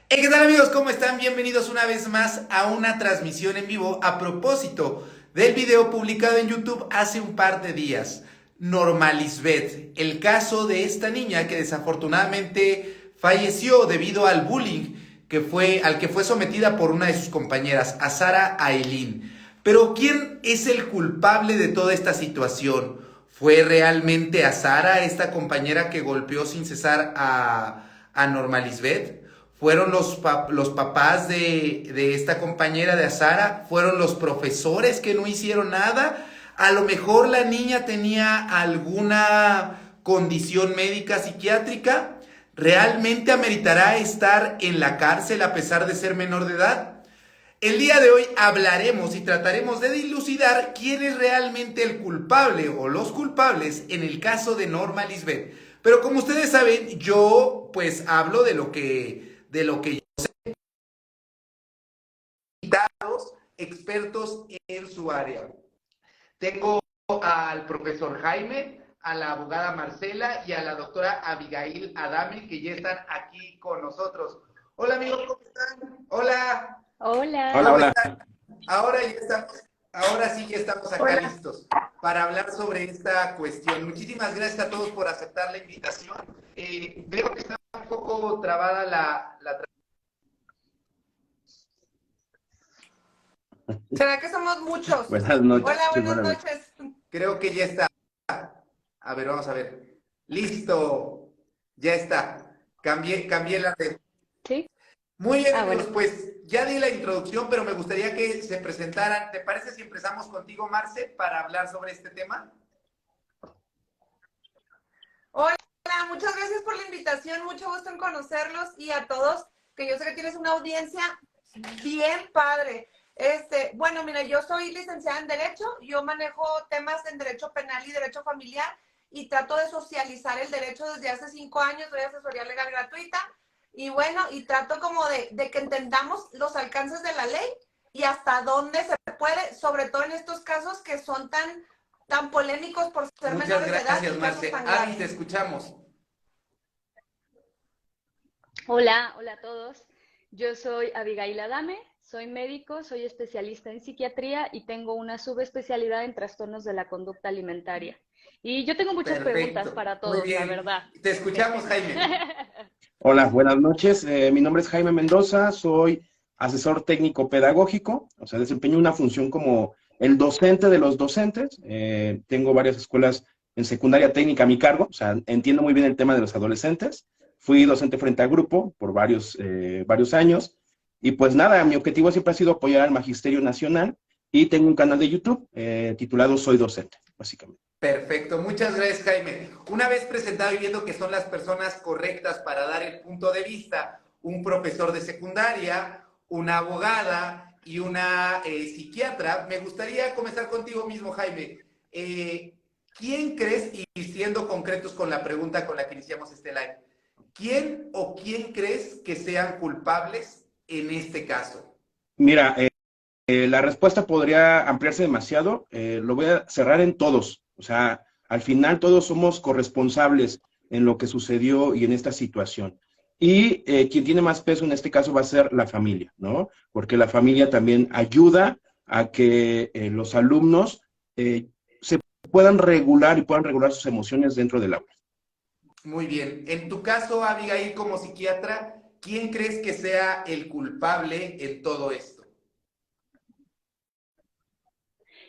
Hey, ¿qué tal amigos? ¿Cómo están? Bienvenidos una vez más a una transmisión en vivo a propósito del video publicado en YouTube hace un par de días. Norma Lisbeth, el caso de esta niña que desafortunadamente falleció debido al bullying al que fue sometida por una de sus compañeras, a Sara Ailín. Pero ¿quién es el culpable de toda esta situación? ¿Fue realmente a Sara, esta compañera que golpeó sin cesar a Norma Lisbeth? ¿Fueron los papás de esta compañera de Sara? ¿Fueron los profesores que no hicieron nada? A lo mejor la niña tenía alguna condición médica psiquiátrica. ¿Realmente ameritará estar en la cárcel a pesar de ser menor de edad? El día de hoy hablaremos y trataremos de dilucidar quién es realmente el culpable o los culpables en el caso de Norma Lisbeth. Pero como ustedes saben, yo pues hablo de lo que invitados expertos en su área. Tengo al profesor Jaime, a la abogada Marcela y a la doctora Abigail Adame, que ya están aquí con nosotros. Hola amigos, ¿cómo están? Hola, Hola. Hola, ¿cómo hola. están? Ahora ya estamos, ahora sí ya estamos acá Hola. listos para hablar sobre esta cuestión. Muchísimas gracias a todos por aceptar la invitación. Veo que está un poco trabada la. ¿Será que somos muchos? Buenas noches. Hola, buenas Buenas noches. noches. Creo que ya está. A ver, vamos a ver. Listo. Ya está. Cambié la red. ¿Sí? Muy bien, Ah, amigos, bueno. pues ya di la introducción, pero me gustaría que se presentaran. ¿Te parece si empezamos contigo, Marce, para hablar sobre este tema? Hola, muchas gracias por la invitación. Mucho gusto en conocerlos y a todos, que yo sé que tienes una audiencia bien padre. Bueno, mira, yo soy licenciada en Derecho, yo manejo temas en Derecho Penal y Derecho Familiar y trato de socializar el derecho desde hace 5 años, doy asesoría legal gratuita y bueno, y trato como de que entendamos los alcances de la ley y hasta dónde se puede, sobre todo en estos casos que son tan polémicos por ser Muchas menores de edad gracias, y casos Marce. tan Avi, te graves. escuchamos. Hola a todos. Yo soy Abigail Adame, soy médico, soy especialista en psiquiatría y tengo una subespecialidad en trastornos de la conducta alimentaria. Y yo tengo muchas preguntas Perfecto. para Muy todos, la bien. verdad. Te escuchamos, Jaime. Hola, buenas noches. Mi nombre es Jaime Mendoza, soy asesor técnico pedagógico, o sea, desempeño una función como el docente de los docentes. Tengo varias escuelas en secundaria técnica a mi cargo, o sea, entiendo muy bien el tema de los adolescentes. Fui docente frente a grupo por varios años y pues nada, mi objetivo siempre ha sido apoyar al Magisterio Nacional y tengo un canal de YouTube titulado Soy Docente, básicamente. Perfecto, muchas gracias, Jaime. Una vez presentado y viendo que son las personas correctas para dar el punto de vista, un profesor de secundaria, una abogada y una psiquiatra, me gustaría comenzar contigo mismo, Jaime. ¿Quién crees, y siendo concretos con la pregunta con la que iniciamos este live, quién o quién crees que sean culpables en este caso? Mira, la respuesta podría ampliarse demasiado. Lo voy a cerrar en todos. O sea, al final todos somos corresponsables en lo que sucedió y en esta situación. Y quien tiene más peso en este caso va a ser la familia, ¿no? Porque la familia también ayuda a que los alumnos se puedan regular y puedan regular sus emociones dentro del aula. Muy bien. En tu caso, Abigail, como psiquiatra, ¿quién crees que sea el culpable en todo esto?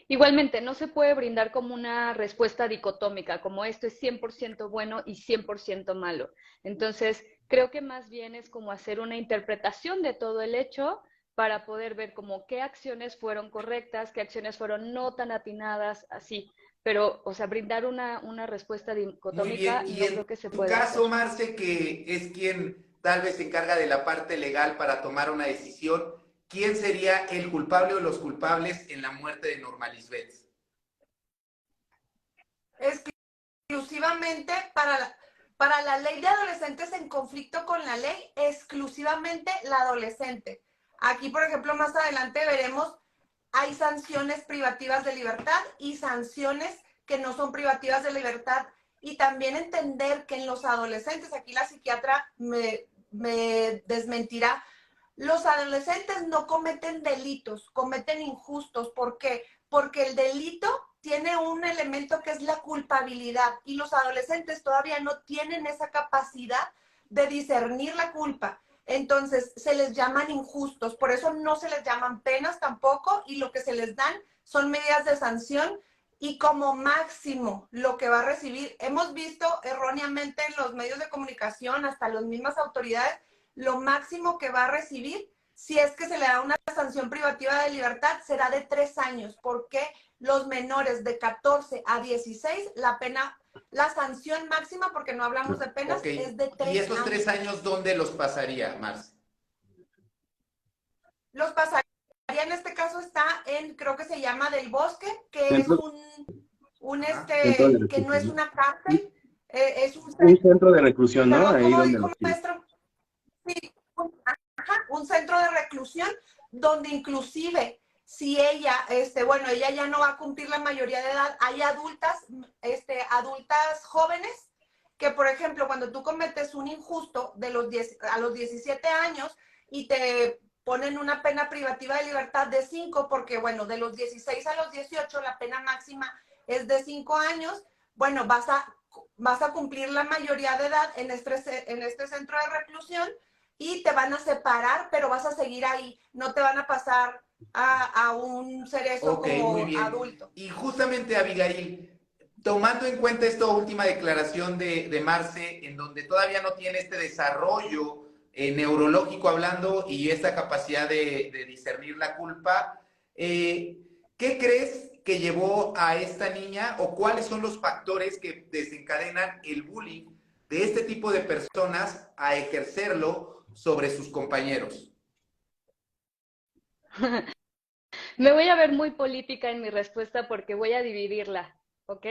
Igualmente, no se puede brindar como una respuesta dicotómica, como esto es 100% bueno y 100% malo. Entonces, creo que más bien es como hacer una interpretación de todo el hecho para poder ver como qué acciones fueron correctas, qué acciones fueron no tan atinadas, así. Pero, o sea, brindar una respuesta Muy bien. dicotómica Y no en creo que se tu pueda hacer. caso, Marce, que es quien tal vez se encarga de la parte legal para tomar una decisión, ¿quién sería el culpable o los culpables en la muerte de Norma Lisbeth? Exclusivamente para la ley de adolescentes en conflicto con la ley, exclusivamente la adolescente. Aquí, por ejemplo, más adelante veremos, hay sanciones privativas de libertad y sanciones que no son privativas de libertad. Y también entender que en los adolescentes, aquí la psiquiatra me desmentirá. Los adolescentes no cometen delitos, cometen injustos. ¿Por qué? Porque el delito tiene un elemento que es la culpabilidad y los adolescentes todavía no tienen esa capacidad de discernir la culpa. Entonces se les llaman injustos, por eso no se les llaman penas tampoco y lo que se les dan son medidas de sanción y como máximo lo que va a recibir. Hemos visto erróneamente en los medios de comunicación, hasta las mismas autoridades, lo máximo que va a recibir, si es que se le da una sanción privativa de libertad, será de 3 años, porque los menores de 14 a 16, la sanción máxima, porque no hablamos de penas, Okay. es de 3 años. ¿Y esos 3 años dónde los pasaría, Marce? Los pasaría, en este caso está en, creo que se llama Del Bosque, que es que no es una cárcel, es un centro de reclusión, ¿no? Perdón, Ahí ¿cómo donde dijo los maestro? Sí, un centro de reclusión donde inclusive si ella, bueno, ella ya no va a cumplir la mayoría de edad, hay adultas jóvenes que, por ejemplo, cuando tú cometes un injusto a los 17 años y te ponen una pena privativa de libertad de 5, porque, bueno, de los 16 a los 18 la pena máxima es de 5 años, bueno, vas a cumplir la mayoría de edad en este centro de reclusión y te van a separar, pero vas a seguir ahí, no te van a pasar a un cerezo como muy bien. adulto. Y justamente, Abigail, tomando en cuenta esta última declaración de Marce, en donde todavía no tiene este desarrollo neurológico hablando y esta capacidad de discernir la culpa, ¿qué crees que llevó a esta niña o cuáles son los factores que desencadenan el bullying de este tipo de personas a ejercerlo sobre sus compañeros? Me voy a ver muy política en mi respuesta porque voy a dividirla, ¿ok?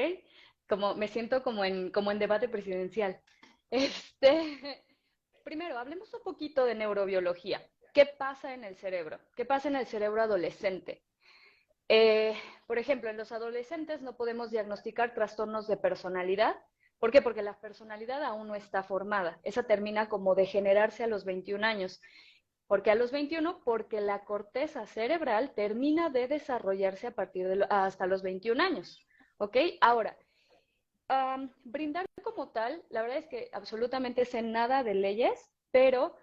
Me siento como en debate presidencial. Primero, hablemos un poquito de neurobiología. ¿Qué pasa en el cerebro? ¿Qué pasa en el cerebro adolescente? Por ejemplo, en los adolescentes no podemos diagnosticar trastornos de personalidad. ¿Por qué? Porque la personalidad aún no está formada. Esa termina como de generarse a los 21 años. ¿Por qué a los 21? Porque la corteza cerebral termina de desarrollarse hasta los 21 años. ¿Ok? Ahora, brindar como tal, la verdad es que absolutamente sé nada de leyes, pero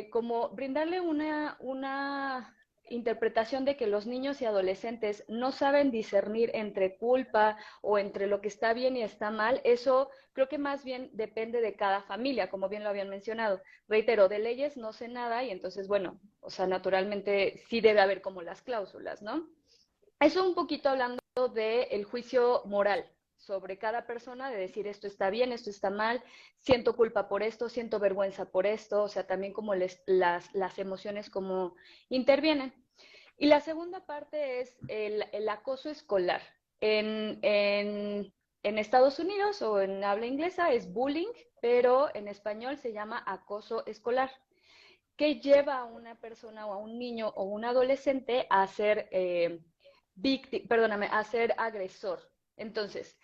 como brindarle una interpretación de que los niños y adolescentes no saben discernir entre culpa o entre lo que está bien y está mal, eso creo que más bien depende de cada familia, como bien lo habían mencionado. Reitero, de leyes no sé nada y entonces, bueno, o sea, naturalmente sí debe haber como las cláusulas, ¿no? Eso un poquito hablando del juicio moral sobre cada persona, de decir esto está bien, esto está mal, siento culpa por esto, siento vergüenza por esto, o sea, también como las emociones como intervienen. Y la segunda parte es el acoso escolar. En Estados Unidos o en habla inglesa es bullying, pero en español se llama acoso escolar, que lleva a una persona o a un niño o un adolescente a ser a ser agresor. Entonces,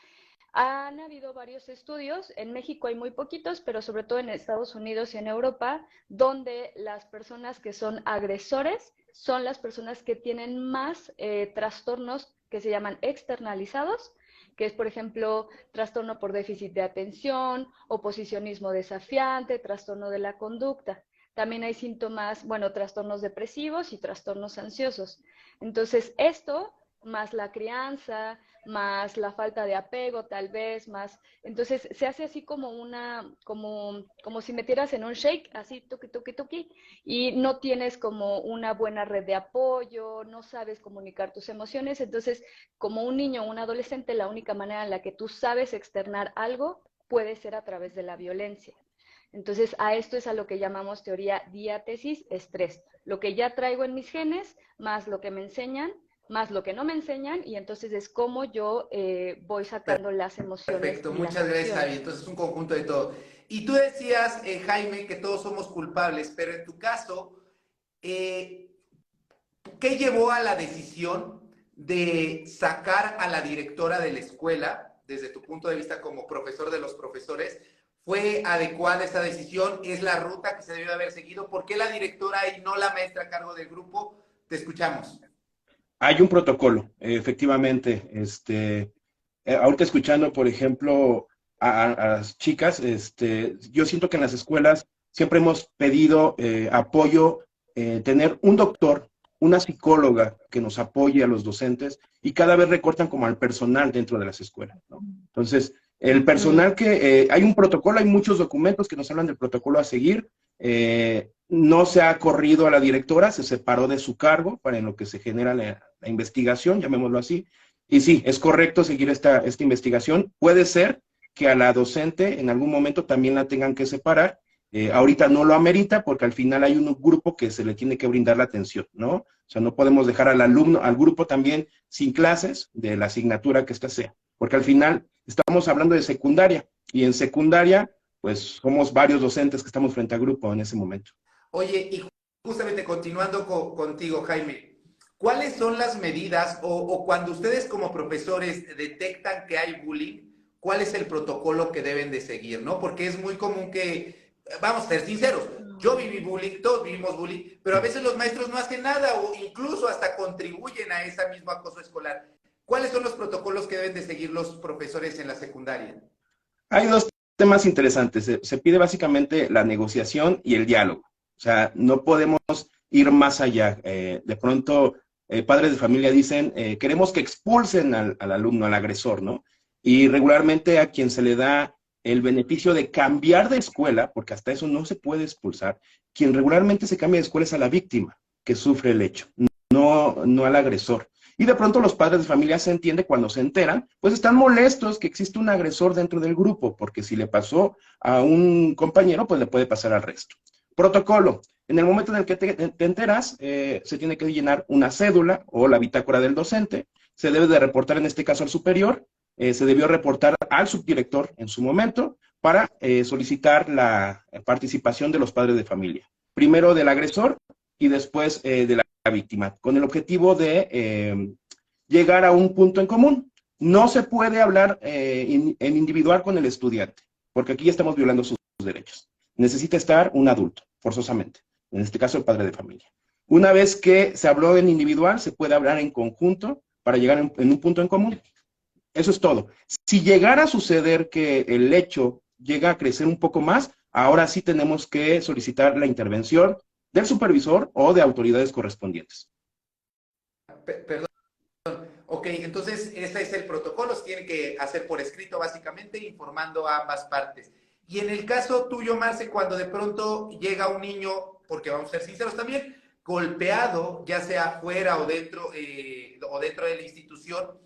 han habido varios estudios, en México hay muy poquitos, pero sobre todo en Estados Unidos y en Europa, donde las personas que son agresores son las personas que tienen más trastornos que se llaman externalizados, que es, por ejemplo, trastorno por déficit de atención, oposicionismo desafiante, trastorno de la conducta. También hay síntomas, bueno, trastornos depresivos y trastornos ansiosos. Entonces, esto, más la crianza, más la falta de apego, tal vez, más. Entonces, se hace así como si metieras en un shake, así, tuki, tuki, tuki, y no tienes como una buena red de apoyo, no sabes comunicar tus emociones. Entonces, como un niño o un adolescente, la única manera en la que tú sabes externar algo puede ser a través de la violencia. Entonces, a esto es a lo que llamamos teoría diátesis-estrés. Lo que ya traigo en mis genes, más lo que me enseñan, más lo que no me enseñan, y entonces es como yo voy sacando las emociones. Perfecto, muchas gracias, Javi. Entonces es un conjunto de todo. Y tú decías, Jaime, que todos somos culpables, pero en tu caso, ¿qué llevó a la decisión de sacar a la directora de la escuela, desde tu punto de vista como profesor de los profesores, ¿Fue adecuada esta decisión? ¿Es la ruta que se debió haber seguido? ¿Por qué la directora y no la maestra a cargo del grupo? Te escuchamos. Hay un protocolo, efectivamente. Ahorita escuchando, por ejemplo, a las chicas, yo siento que en las escuelas siempre hemos pedido apoyo, tener un doctor, una psicóloga que nos apoye a los docentes y cada vez recortan como al personal dentro de las escuelas, ¿no? Entonces, el personal que, hay un protocolo, hay muchos documentos que nos hablan del protocolo a seguir. No se ha corrido a la directora, se separó de su cargo para en lo que se genera la investigación, llamémoslo así. Y sí, es correcto seguir esta investigación. Puede ser que a la docente en algún momento también la tengan que separar. Ahorita no lo amerita porque al final hay un grupo que se le tiene que brindar la atención, ¿no? O sea, no podemos dejar al alumno, al grupo también sin clases de la asignatura que ésta sea, porque al final estamos hablando de secundaria y en secundaria, pues somos varios docentes que estamos frente al grupo en ese momento. Oye, y justamente continuando contigo, Jaime, ¿cuáles son las medidas o cuando ustedes como profesores detectan que hay bullying, cuál es el protocolo que deben de seguir, ¿no? Porque es muy común que, vamos a ser sinceros, yo viví bullying, todos vivimos bullying, pero a veces los maestros no hacen nada o incluso hasta contribuyen a ese mismo acoso escolar. ¿Cuáles son los protocolos que deben de seguir los profesores en la secundaria? Hay dos temas interesantes. Se pide básicamente la negociación y el diálogo. O sea, no podemos ir más allá. De pronto, padres de familia dicen, queremos que expulsen al alumno, al agresor, ¿no? Y regularmente a quien se le da el beneficio de cambiar de escuela, porque hasta eso no se puede expulsar, quien regularmente se cambia de escuela es a la víctima que sufre el hecho, no al agresor. Y de pronto los padres de familia se entiende cuando se enteran, pues están molestos que existe un agresor dentro del grupo, porque si le pasó a un compañero, pues le puede pasar al resto. Protocolo. En el momento en el que te enteras, se tiene que llenar una cédula o la bitácora del docente, se debe de reportar en este caso al superior, se debió reportar al subdirector en su momento para solicitar la participación de los padres de familia. Primero del agresor y después de la víctima, con el objetivo de llegar a un punto en común. No se puede hablar en individual con el estudiante, porque aquí ya estamos violando sus derechos. Necesita estar un adulto, forzosamente, en este caso el padre de familia. Una vez que se habló en individual, se puede hablar en conjunto para llegar en un punto en común. Eso es todo. Si llegara a suceder que el hecho llega a crecer un poco más, ahora sí tenemos que solicitar la intervención del supervisor o de autoridades correspondientes. Perdón. Ok, entonces este es el protocolo, se tiene que hacer por escrito básicamente, informando a ambas partes. Y en el caso tuyo, Marce, cuando de pronto llega un niño, porque vamos a ser sinceros también, golpeado, ya sea fuera o dentro de la institución,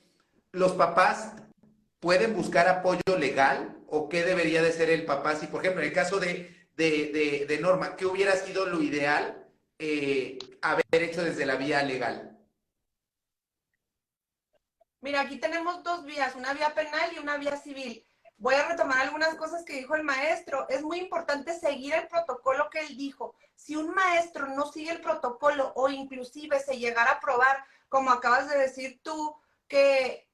¿los papás pueden buscar apoyo legal? ¿O qué debería de ser el papá? Si, por ejemplo, en el caso de Norma, ¿qué hubiera sido lo ideal haber hecho desde la vía legal? Mira, aquí tenemos dos vías, una vía penal y una vía civil. Voy a retomar algunas cosas que dijo el maestro. Es muy importante seguir el protocolo que él dijo. Si un maestro no sigue el protocolo o inclusive se llegara a probar, como acabas de decir tú, que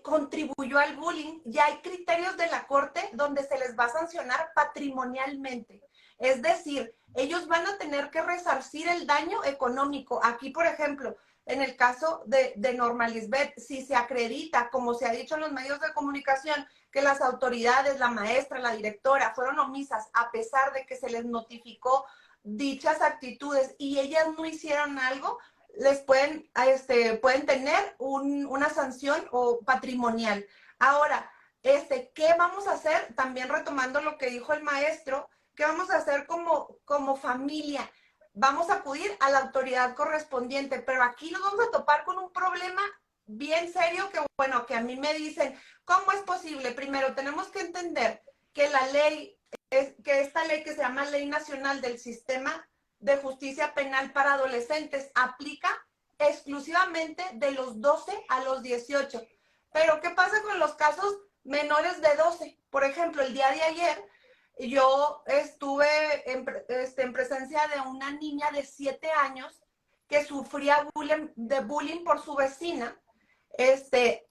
contribuyó al bullying, ya hay criterios de la corte donde se les va a sancionar patrimonialmente. Es decir, ellos van a tener que resarcir el daño económico. Aquí, por ejemplo, en el caso de Norma Lisbeth, si se acredita, como se ha dicho en los medios de comunicación, que las autoridades, la maestra, la directora, fueron omisas a pesar de que se les notificó dichas actitudes y ellas no hicieron algo, les pueden tener una sanción o patrimonial. Ahora, ¿qué vamos a hacer? También retomando lo que dijo el maestro, ¿qué vamos a hacer como familia? Vamos a acudir a la autoridad correspondiente, pero aquí nos vamos a topar con un problema bien serio que a mí me dicen, ¿cómo es posible? Primero, tenemos que entender que la ley, que esta ley que se llama Ley Nacional del Sistema de Justicia Penal para Adolescentes aplica exclusivamente de los 12 a los 18. Pero, ¿qué pasa con los casos menores de 12? Por ejemplo, el día de ayer, yo estuve en presencia de una niña de 7 años que sufría bullying por su vecina,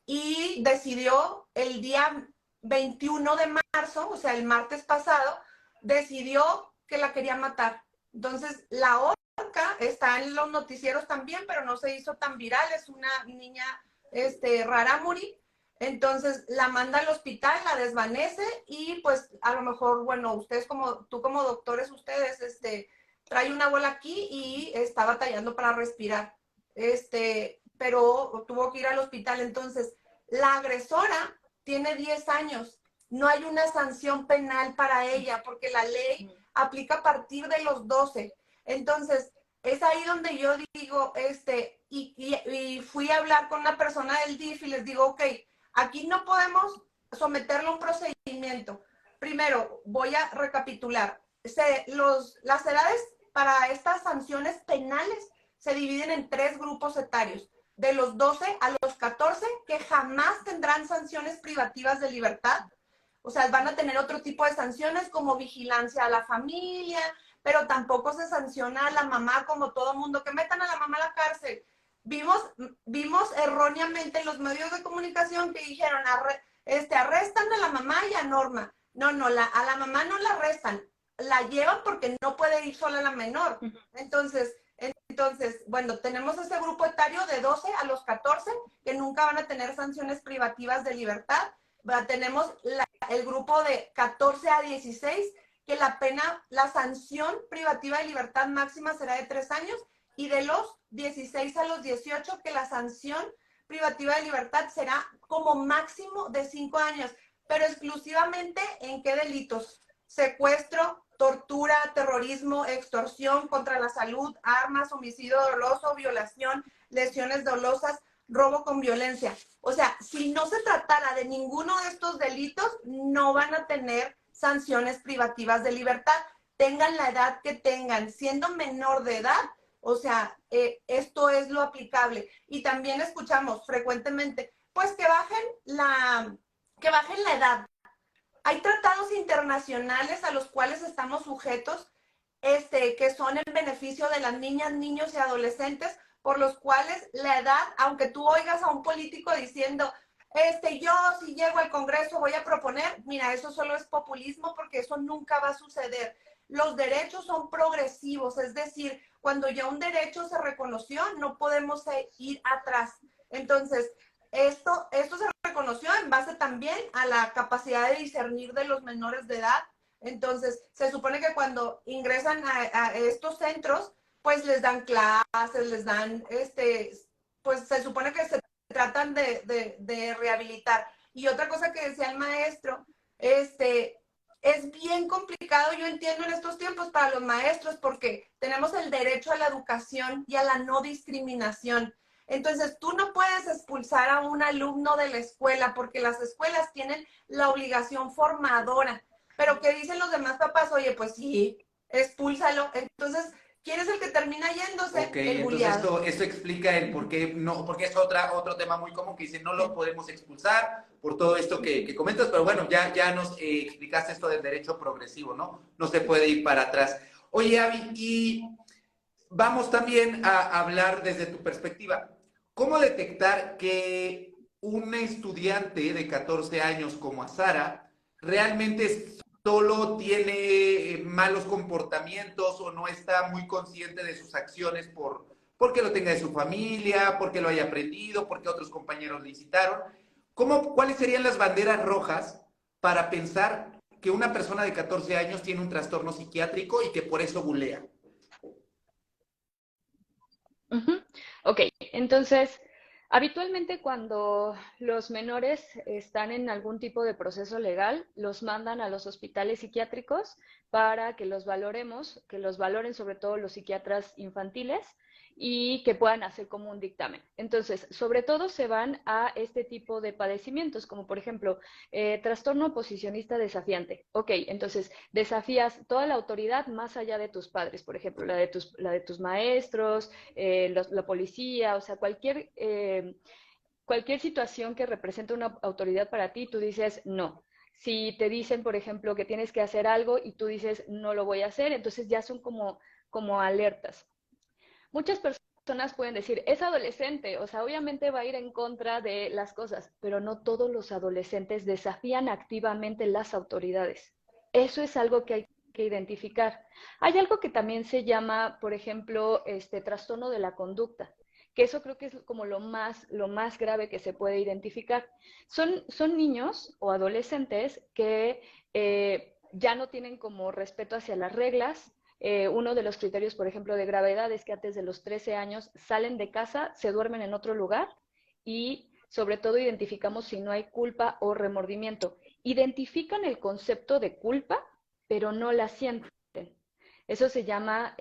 y decidió el día 21 de marzo, o sea, el martes pasado, decidió que la quería matar. Entonces, la orca está en los noticieros también, pero no se hizo tan viral, es una niña rarámuri. Entonces la manda al hospital, la desvanece y pues a lo mejor, bueno, ustedes tú como doctores, ustedes, trae una bola aquí y está batallando para respirar. Pero tuvo que ir al hospital. Entonces, la agresora tiene 10 años. No hay una sanción penal para ella porque la ley aplica a partir de los 12. Entonces, es ahí donde yo digo, y fui a hablar con una persona del DIF y les digo, ok, aquí no podemos someterlo a un procedimiento. Primero, voy a recapitular. Las edades para estas sanciones penales se dividen en 3 grupos etarios. De los 12 a los 14, que jamás tendrán sanciones privativas de libertad. O sea, van a tener otro tipo de sanciones como vigilancia a la familia, pero tampoco se sanciona a la mamá como todo mundo, que metan a la mamá a la cárcel. Vimos erróneamente en los medios de comunicación que dijeron, arrestan a la mamá y a Norma. No, a la mamá no la arrestan, la llevan porque no puede ir sola la menor. Entonces, bueno, tenemos ese grupo etario de 12 a los 14 que nunca van a tener sanciones privativas de libertad. Tenemos el grupo de 14 a 16 que la sanción privativa de libertad máxima será de 3 años, y de los 16 a los 18 que la sanción privativa de libertad será como máximo de 5 años, pero exclusivamente en qué delitos: secuestro, tortura, terrorismo, extorsión contra la salud, armas, homicidio doloso, violación, lesiones dolosas, robo con violencia. O sea, si no se tratara de ninguno de estos delitos, no van a tener sanciones privativas de libertad, tengan la edad que tengan, siendo menor de edad. O sea, esto es lo aplicable. Y también escuchamos frecuentemente, pues que bajen la edad. Hay tratados internacionales a los cuales estamos sujetos, que son en beneficio de las niñas, niños y adolescentes, por los cuales la edad, aunque tú oigas a un político diciendo, yo si llego al Congreso voy a proponer, mira, eso solo es populismo porque eso nunca va a suceder. Los derechos son progresivos, es decir, cuando ya un derecho se reconoció, no podemos ir atrás. Entonces, esto se reconoció en base también a la capacidad de discernir de los menores de edad. Entonces, se supone que cuando ingresan a estos centros, pues les dan clases, les dan, pues se supone que se tratan de rehabilitar. Y otra cosa que decía el maestro, es bien complicado, yo entiendo, en estos tiempos para los maestros, porque tenemos el derecho a la educación y a la no discriminación. Entonces, tú no puedes expulsar a un alumno de la escuela porque las escuelas tienen la obligación formadora. Pero ¿qué dicen los demás papás? Oye, pues sí, expúlsalo. Entonces, ¿quién es el que termina yéndose? Ok, El entonces bulliado. esto explica el por qué no, porque es otro tema muy común que dice no lo podemos expulsar por todo esto que comentas, pero bueno, ya nos explicaste esto del derecho progresivo, ¿no? No se puede ir para atrás. Oye, Avi, y vamos también a hablar desde tu perspectiva. ¿Cómo detectar que un estudiante de 14 años como Azara realmente solo tiene malos comportamientos o no está muy consciente de sus acciones porque lo tenga de su familia, porque lo haya aprendido, porque otros compañeros le incitaron? ¿Cuáles serían las banderas rojas para pensar que una persona de 14 años tiene un trastorno psiquiátrico y que por eso bulea? Ok, entonces, habitualmente cuando los menores están en algún tipo de proceso legal, los mandan a los hospitales psiquiátricos para que los valoremos, que los valoren sobre todo los psiquiatras infantiles y que puedan hacer como un dictamen. Entonces, sobre todo se van a este tipo de padecimientos, como por ejemplo, trastorno oposicionista desafiante. Ok, entonces desafías toda la autoridad más allá de tus padres, por ejemplo, la de tus maestros, la policía, o sea, cualquier situación que represente una autoridad para ti, tú dices no. Si te dicen, por ejemplo, que tienes que hacer algo y tú dices no lo voy a hacer, entonces ya son como alertas. Muchas personas personas pueden decir, es adolescente, o sea, obviamente va a ir en contra de las cosas, pero no todos los adolescentes desafían activamente las autoridades. Eso es algo que hay que identificar. Hay algo que también se llama, por ejemplo, trastorno de la conducta, que eso creo que es como lo más grave que se puede identificar. Son niños o adolescentes que ya no tienen como respeto hacia las reglas. Uno de los criterios, por ejemplo, de gravedad es que antes de los 13 años salen de casa, se duermen en otro lugar y sobre todo identificamos si no hay culpa o remordimiento. Identifican el concepto de culpa, pero no la sienten. Eso se llama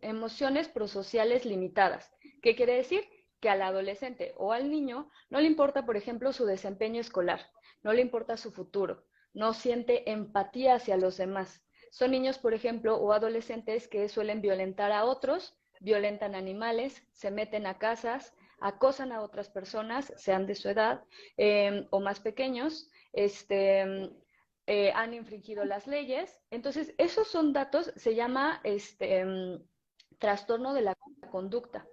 emociones prosociales limitadas. ¿Qué quiere decir? Que al adolescente o al niño no le importa, por ejemplo, su desempeño escolar, no le importa su futuro, no siente empatía hacia los demás. Son niños, por ejemplo, o adolescentes que suelen violentar a otros, violentan animales, se meten a casas, acosan a otras personas, sean de su edad o más pequeños, han infringido las leyes. Entonces, esos son datos, se llama trastorno de la conducta.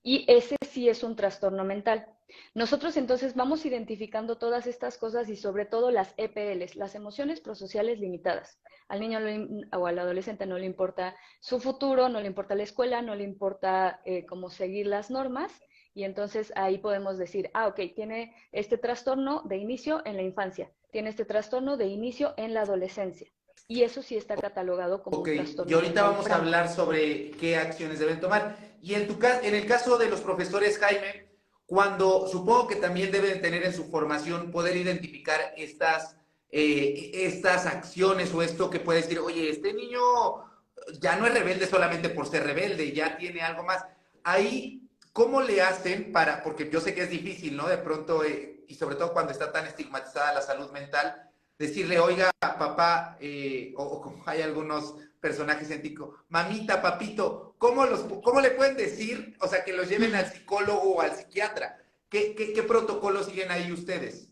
Y ese sí es un trastorno mental. Nosotros entonces vamos identificando todas estas cosas y sobre todo las EPLs, las emociones prosociales limitadas. Al niño o al adolescente no le importa su futuro, no le importa la escuela, no le importa cómo seguir las normas y entonces ahí podemos decir, ok, tiene este trastorno de inicio en la infancia, tiene este trastorno de inicio en la adolescencia. Y eso sí está catalogado como un trastorno. Y ahorita vamos a hablar sobre qué acciones deben tomar. Y en el caso de los profesores, Jaime, cuando supongo que también deben tener en su formación poder identificar estas acciones o esto que puede decir, oye, este niño ya no es rebelde solamente por ser rebelde, ya tiene algo más. Ahí, ¿cómo le hacen para, porque yo sé que es difícil, ¿no? De pronto, y sobre todo cuando está tan estigmatizada la salud mental, decirle, oiga, papá, o como hay algunos personajes en TikTok, mamita, papito, ¿cómo le pueden decir, o sea, que los lleven al psicólogo o al psiquiatra? ¿Qué protocolo siguen ahí ustedes?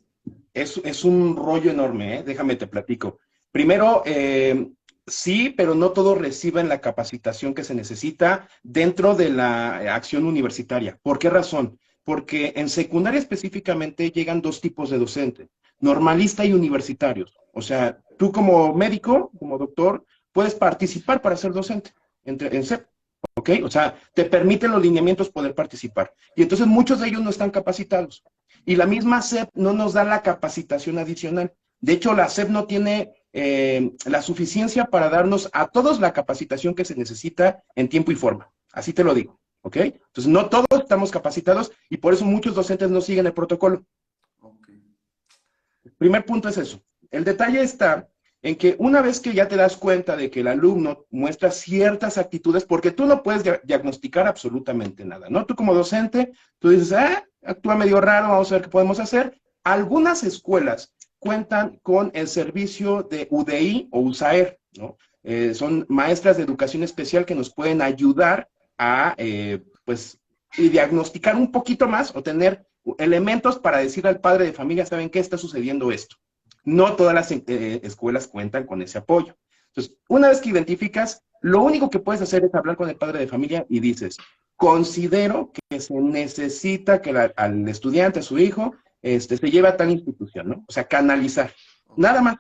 Es un rollo enorme, ¿eh? Déjame te platico. Primero, sí, pero no todos reciben la capacitación que se necesita dentro de la acción universitaria. ¿Por qué razón? Porque en secundaria específicamente llegan dos tipos de docentes, normalista y universitarios. O sea, tú como médico, como doctor, puedes participar para ser docente en SEP. ¿Ok? O sea, te permiten los lineamientos poder participar. Y entonces muchos de ellos no están capacitados. Y la misma SEP no nos da la capacitación adicional. De hecho, la SEP no tiene la suficiencia para darnos a todos la capacitación que se necesita en tiempo y forma. Así te lo digo. ¿Ok? Entonces, no todos estamos capacitados y por eso muchos docentes no siguen el protocolo. Okay. El primer punto es eso. El detalle está en que una vez que ya te das cuenta de que el alumno muestra ciertas actitudes, porque tú no puedes diagnosticar absolutamente nada, ¿no? Tú como docente, tú dices, actúa medio raro, vamos a ver qué podemos hacer. Algunas escuelas cuentan con el servicio de UDI o USAER, ¿no? Son maestras de educación especial que nos pueden ayudar a, pues, y diagnosticar un poquito más o tener elementos para decir al padre de familia, ¿saben qué está sucediendo esto? No todas las escuelas cuentan con ese apoyo. Entonces, una vez que identificas, lo único que puedes hacer es hablar con el padre de familia y dices, considero que se necesita que al estudiante, a su hijo, se lleve a tal institución, ¿no? O sea, canalizar. Nada más.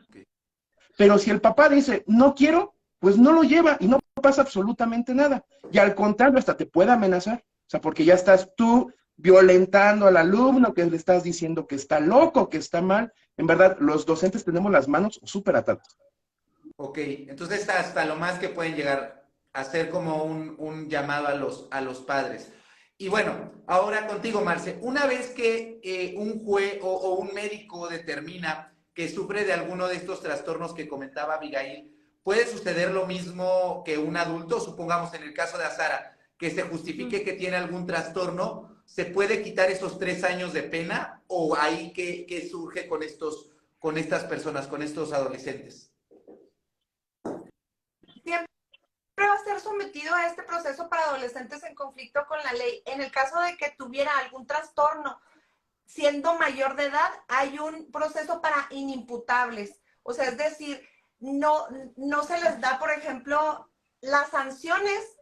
Pero si el papá dice, no quiero, pues no lo lleva y no pasa absolutamente nada. Y al contrario, hasta te puede amenazar. O sea, porque ya estás tú violentando al alumno, que le estás diciendo que está loco, que está mal. En verdad, los docentes tenemos las manos súper atadas. Ok, entonces hasta lo más que pueden llegar a hacer como un llamado a los padres. Y bueno, ahora contigo, Marce, una vez que un juez o un médico determina que sufre de alguno de estos trastornos que comentaba Abigail, ¿puede suceder lo mismo que un adulto? Supongamos en el caso de Azara, que se justifique que tiene algún trastorno, ¿se puede quitar esos 3 años de pena? ¿O ahí qué surge con estas personas, con estos adolescentes? Siempre va a ser sometido a este proceso para adolescentes en conflicto con la ley. En el caso de que tuviera algún trastorno, siendo mayor de edad, hay un proceso para inimputables. O sea, es decir, no se les da, por ejemplo, las sanciones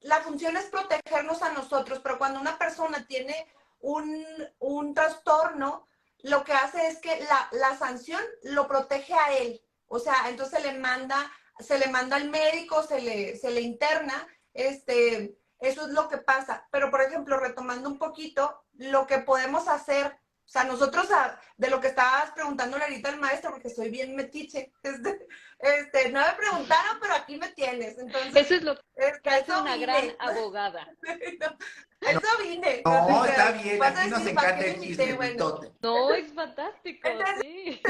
la función es protegernos a nosotros, pero cuando una persona tiene un trastorno, lo que hace es que la sanción lo protege a él. O sea, entonces se le manda al médico, se le interna, eso es lo que pasa. Pero, por ejemplo, retomando un poquito, lo que podemos hacer, o sea, nosotros, de lo que estabas preguntándole ahorita al maestro, porque soy bien metiche, no me preguntaron, pero aquí me tienes. Entonces, eso es lo que hace eso una vine. gran abogada. Eso vine. No, Así está que, bien, vas a aquí nos decir, ¿para encanta qué el me invité? chisme, Bueno, mitote. No, es fantástico, entonces, sí.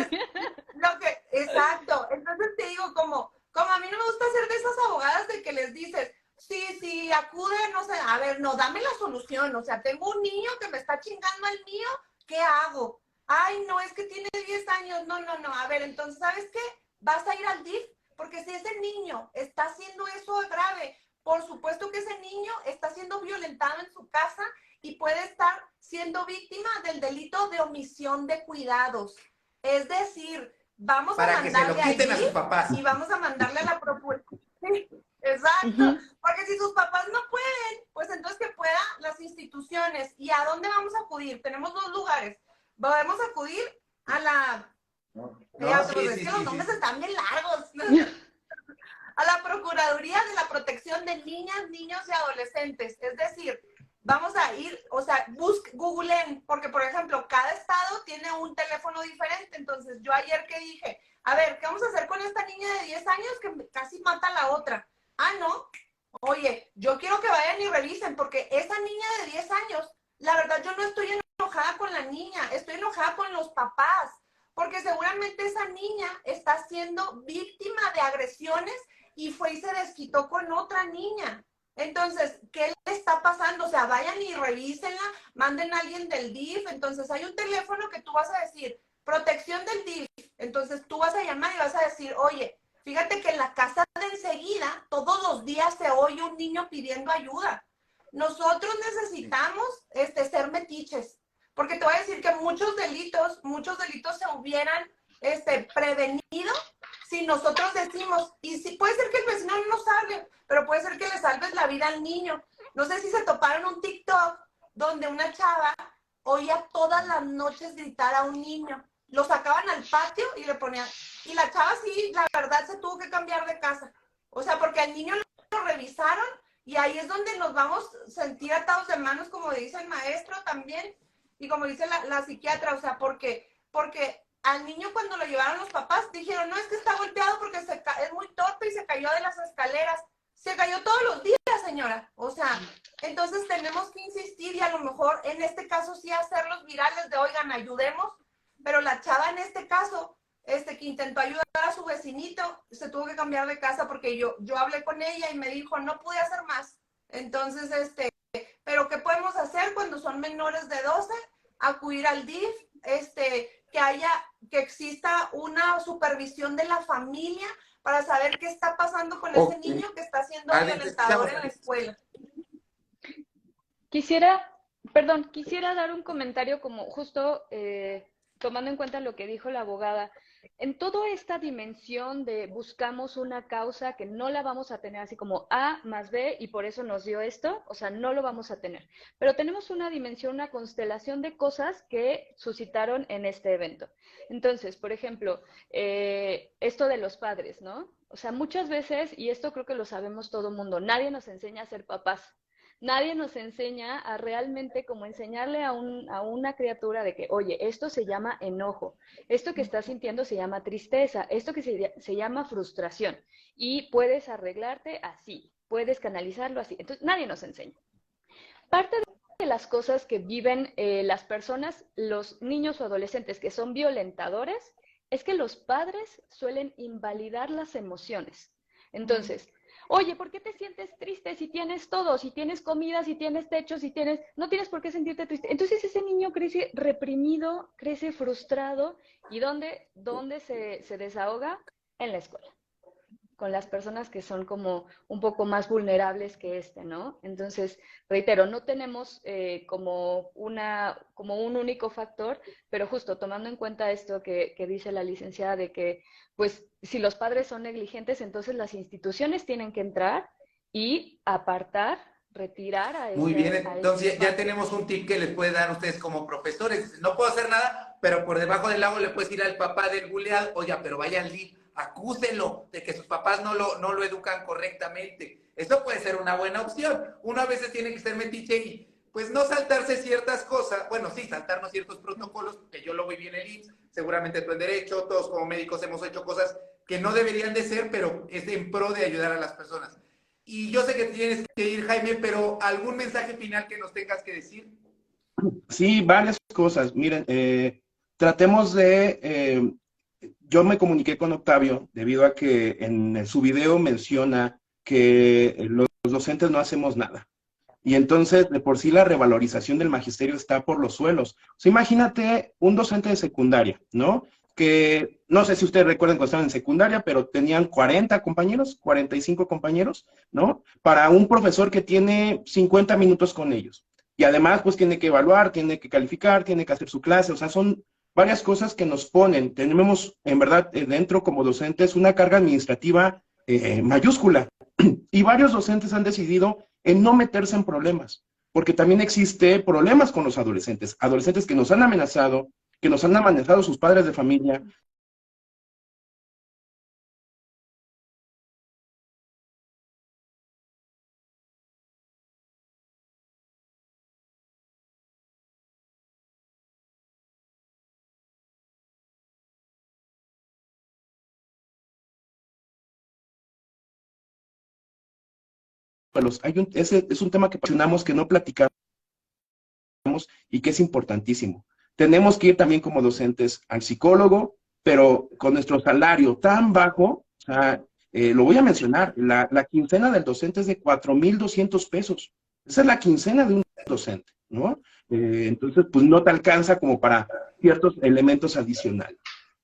exacto. Entonces te digo, como a mí no me gusta ser de esas abogadas de que les dices, sí, acude, no sé, a ver, no, dame la solución. O sea, tengo un niño que me está chingando al mío, ¿qué hago? Ay, no, es que tiene 10 años. No. A ver, entonces, ¿sabes qué? Vas a ir al DIF, porque si ese niño está haciendo eso grave, por supuesto que ese niño está siendo violentado en su casa y puede estar siendo víctima del delito de omisión de cuidados. Es decir, vamos Para a que se lo mandarle al quiten a sus DIF papás. y vamos a mandarle a la procuraduría. Exacto, porque si sus papás no pueden, pues entonces que puedan las instituciones. ¿Y a dónde vamos a acudir? Tenemos 2 lugares. Podemos acudir a la... es que los nombres están bien largos. A la Procuraduría de la Protección de Niñas, Niños y Adolescentes. Es decir, vamos a ir, o sea, googleen, porque por ejemplo, cada estado tiene un teléfono diferente. Entonces, yo ayer que dije, a ver, ¿qué vamos a hacer con esta niña de 10 años que casi mata a la otra? Ah, no. Oye, yo quiero que vayan y revisen, porque esa niña de 10 años, la verdad, yo no estoy enojada con la niña, estoy enojada con los papás, porque seguramente esa niña está siendo víctima de agresiones y fue y se desquitó con otra niña. Entonces, ¿qué le está pasando? O sea, vayan y revísenla, manden a alguien del DIF. Entonces, hay un teléfono que tú vas a decir, protección del DIF. Entonces, tú vas a llamar y vas a decir, oye, fíjate que en la casa de enseguida, todos los días se oye un niño pidiendo ayuda. Nosotros necesitamos ser metiches, porque te voy a decir que muchos delitos se hubieran prevenido si nosotros decimos, y si puede ser que el vecino no nos salve, pero puede ser que le salves la vida al niño. No sé si se toparon un TikTok donde una chava oía todas las noches gritar a un niño. Lo sacaban al patio y le ponían, y la chava sí, la verdad se tuvo que cambiar de casa. O sea, porque al niño lo revisaron y ahí es donde nos vamos a sentir atados de manos, como dice el maestro también, y como dice la psiquiatra, o sea, porque al niño cuando lo llevaron los papás dijeron, no, es que está golpeado porque es muy torpe y se cayó de las escaleras. Se cayó todos los días, señora. O sea, entonces tenemos que insistir y a lo mejor en este caso sí hacerlos virales de, oigan, ayudemos, pero la chava en este caso, que intentó ayudar a su vecinito, se tuvo que cambiar de casa porque yo hablé con ella y me dijo, no pude hacer más. Entonces, pero ¿qué podemos hacer cuando son menores de 12? Acudir al DIF, que exista una supervisión de la familia para saber qué está pasando con ese niño que está siendo violentador en la escuela. Quisiera dar un comentario como justo tomando en cuenta lo que dijo la abogada. En toda esta dimensión de buscamos una causa que no la vamos a tener así como A más B y por eso nos dio esto, o sea, no lo vamos a tener. Pero tenemos una dimensión, una constelación de cosas que suscitaron en este evento. Entonces, por ejemplo, esto de los padres, ¿no? O sea, muchas veces, y esto creo que lo sabemos todo el mundo, nadie nos enseña a ser papás. Nadie nos enseña a realmente como enseñarle a una criatura de que, oye, esto se llama enojo, esto que estás sintiendo se llama tristeza, esto que se llama frustración y puedes arreglarte así, puedes canalizarlo así. Entonces, nadie nos enseña. Parte de las cosas que viven las personas, los niños o adolescentes que son violentadores, es que los padres suelen invalidar las emociones. Entonces, oye, ¿por qué te sientes triste si tienes todo? Si tienes comida, si tienes techo, si tienes... No tienes por qué sentirte triste. Entonces ese niño crece reprimido, crece frustrado. ¿Y dónde se desahoga? En la escuela. con las personas que son como un poco más vulnerables que ¿no? Entonces, reitero, no tenemos como un único factor, pero justo tomando en cuenta esto que dice la licenciada de que, pues, si los padres son negligentes, entonces las instituciones tienen que entrar y apartar, retirar Muy bien, a entonces ese ya padre. tenemos un tip que les puede dar a ustedes como profesores. No puedo hacer nada, pero por debajo del agua le puedes ir al papá del buleado, oiga, pero vaya al DIF, acúselo de que sus papás no lo educan correctamente. Eso puede ser una buena opción. Uno a veces tiene que ser metiche y pues no saltarse ciertas cosas, bueno, sí, saltarnos ciertos protocolos, que yo lo viví en el IMSS, seguramente tú en Derecho, todos como médicos hemos hecho cosas que no deberían de ser, pero es en pro de ayudar a las personas. Y yo sé que tienes que ir, Jaime, pero ¿algún mensaje final que nos tengas que decir? Sí, varias cosas. Miren, tratemos de... yo me comuniqué con Octavio debido a que en su video menciona que los docentes no hacemos nada. Y entonces, de por sí, la revalorización del magisterio está por los suelos. O sea, imagínate un docente de secundaria, ¿no? Que no sé si ustedes recuerdan cuando estaban en secundaria, pero tenían 40 compañeros, 45 compañeros, ¿no? Para un profesor que tiene 50 minutos con ellos. Y además, pues tiene que evaluar, tiene que calificar, tiene que hacer su clase. O sea, son varias cosas que nos ponen. Tenemos, en verdad, dentro como docentes una carga administrativa mayúscula. Y varios docentes han decidido en no meterse en problemas, porque también existe problemas con los adolescentes que nos han amenazado, que nos han amenazado sus padres de familia. Ese es un tema que mencionamos, que no platicamos y que es importantísimo. Tenemos que ir también como docentes al psicólogo, pero con nuestro salario tan bajo, o sea, lo voy a mencionar, la quincena del docente es de 4,200 pesos. Esa es la quincena de un docente, ¿no? Entonces, pues no te alcanza como para ciertos elementos adicionales.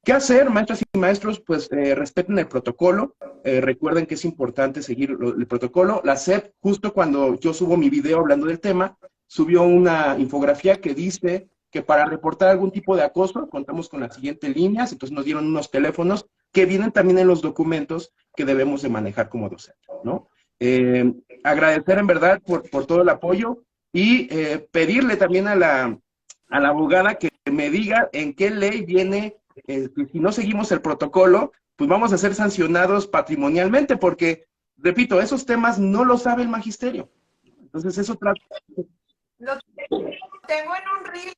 ¿Qué hacer, maestras y maestros? Pues respeten el protocolo, recuerden que es importante seguir el protocolo. La SEP, justo cuando yo subo mi video hablando del tema, subió una infografía que dice que para reportar algún tipo de acoso contamos con las siguientes líneas, entonces nos dieron unos teléfonos que vienen también en los documentos que debemos de manejar como docentes, ¿no? Agradecer en verdad por todo el apoyo y pedirle también a la abogada que me diga en qué ley viene, que si no seguimos el protocolo, pues vamos a ser sancionados patrimonialmente, porque, repito, esos temas no lo sabe el magisterio. Entonces eso trata... Lo tengo en un reel,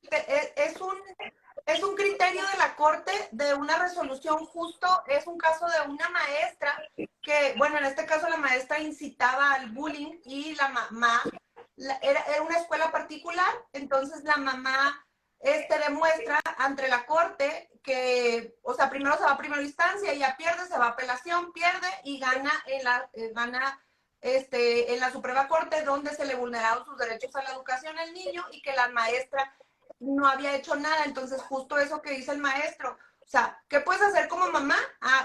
es un criterio de la Corte de una resolución justo, es un caso de una maestra que, bueno, en este caso la maestra incitaba al bullying y la mamá, era una escuela particular, entonces la mamá demuestra ante la Corte que, o sea, primero se va a primera instancia, ella pierde, se va a apelación, pierde y gana en la Suprema Corte, donde se le vulneraron sus derechos a la educación al niño y que la maestra no había hecho nada. Entonces, justo eso que dice el maestro, o sea, ¿qué puedes hacer como mamá?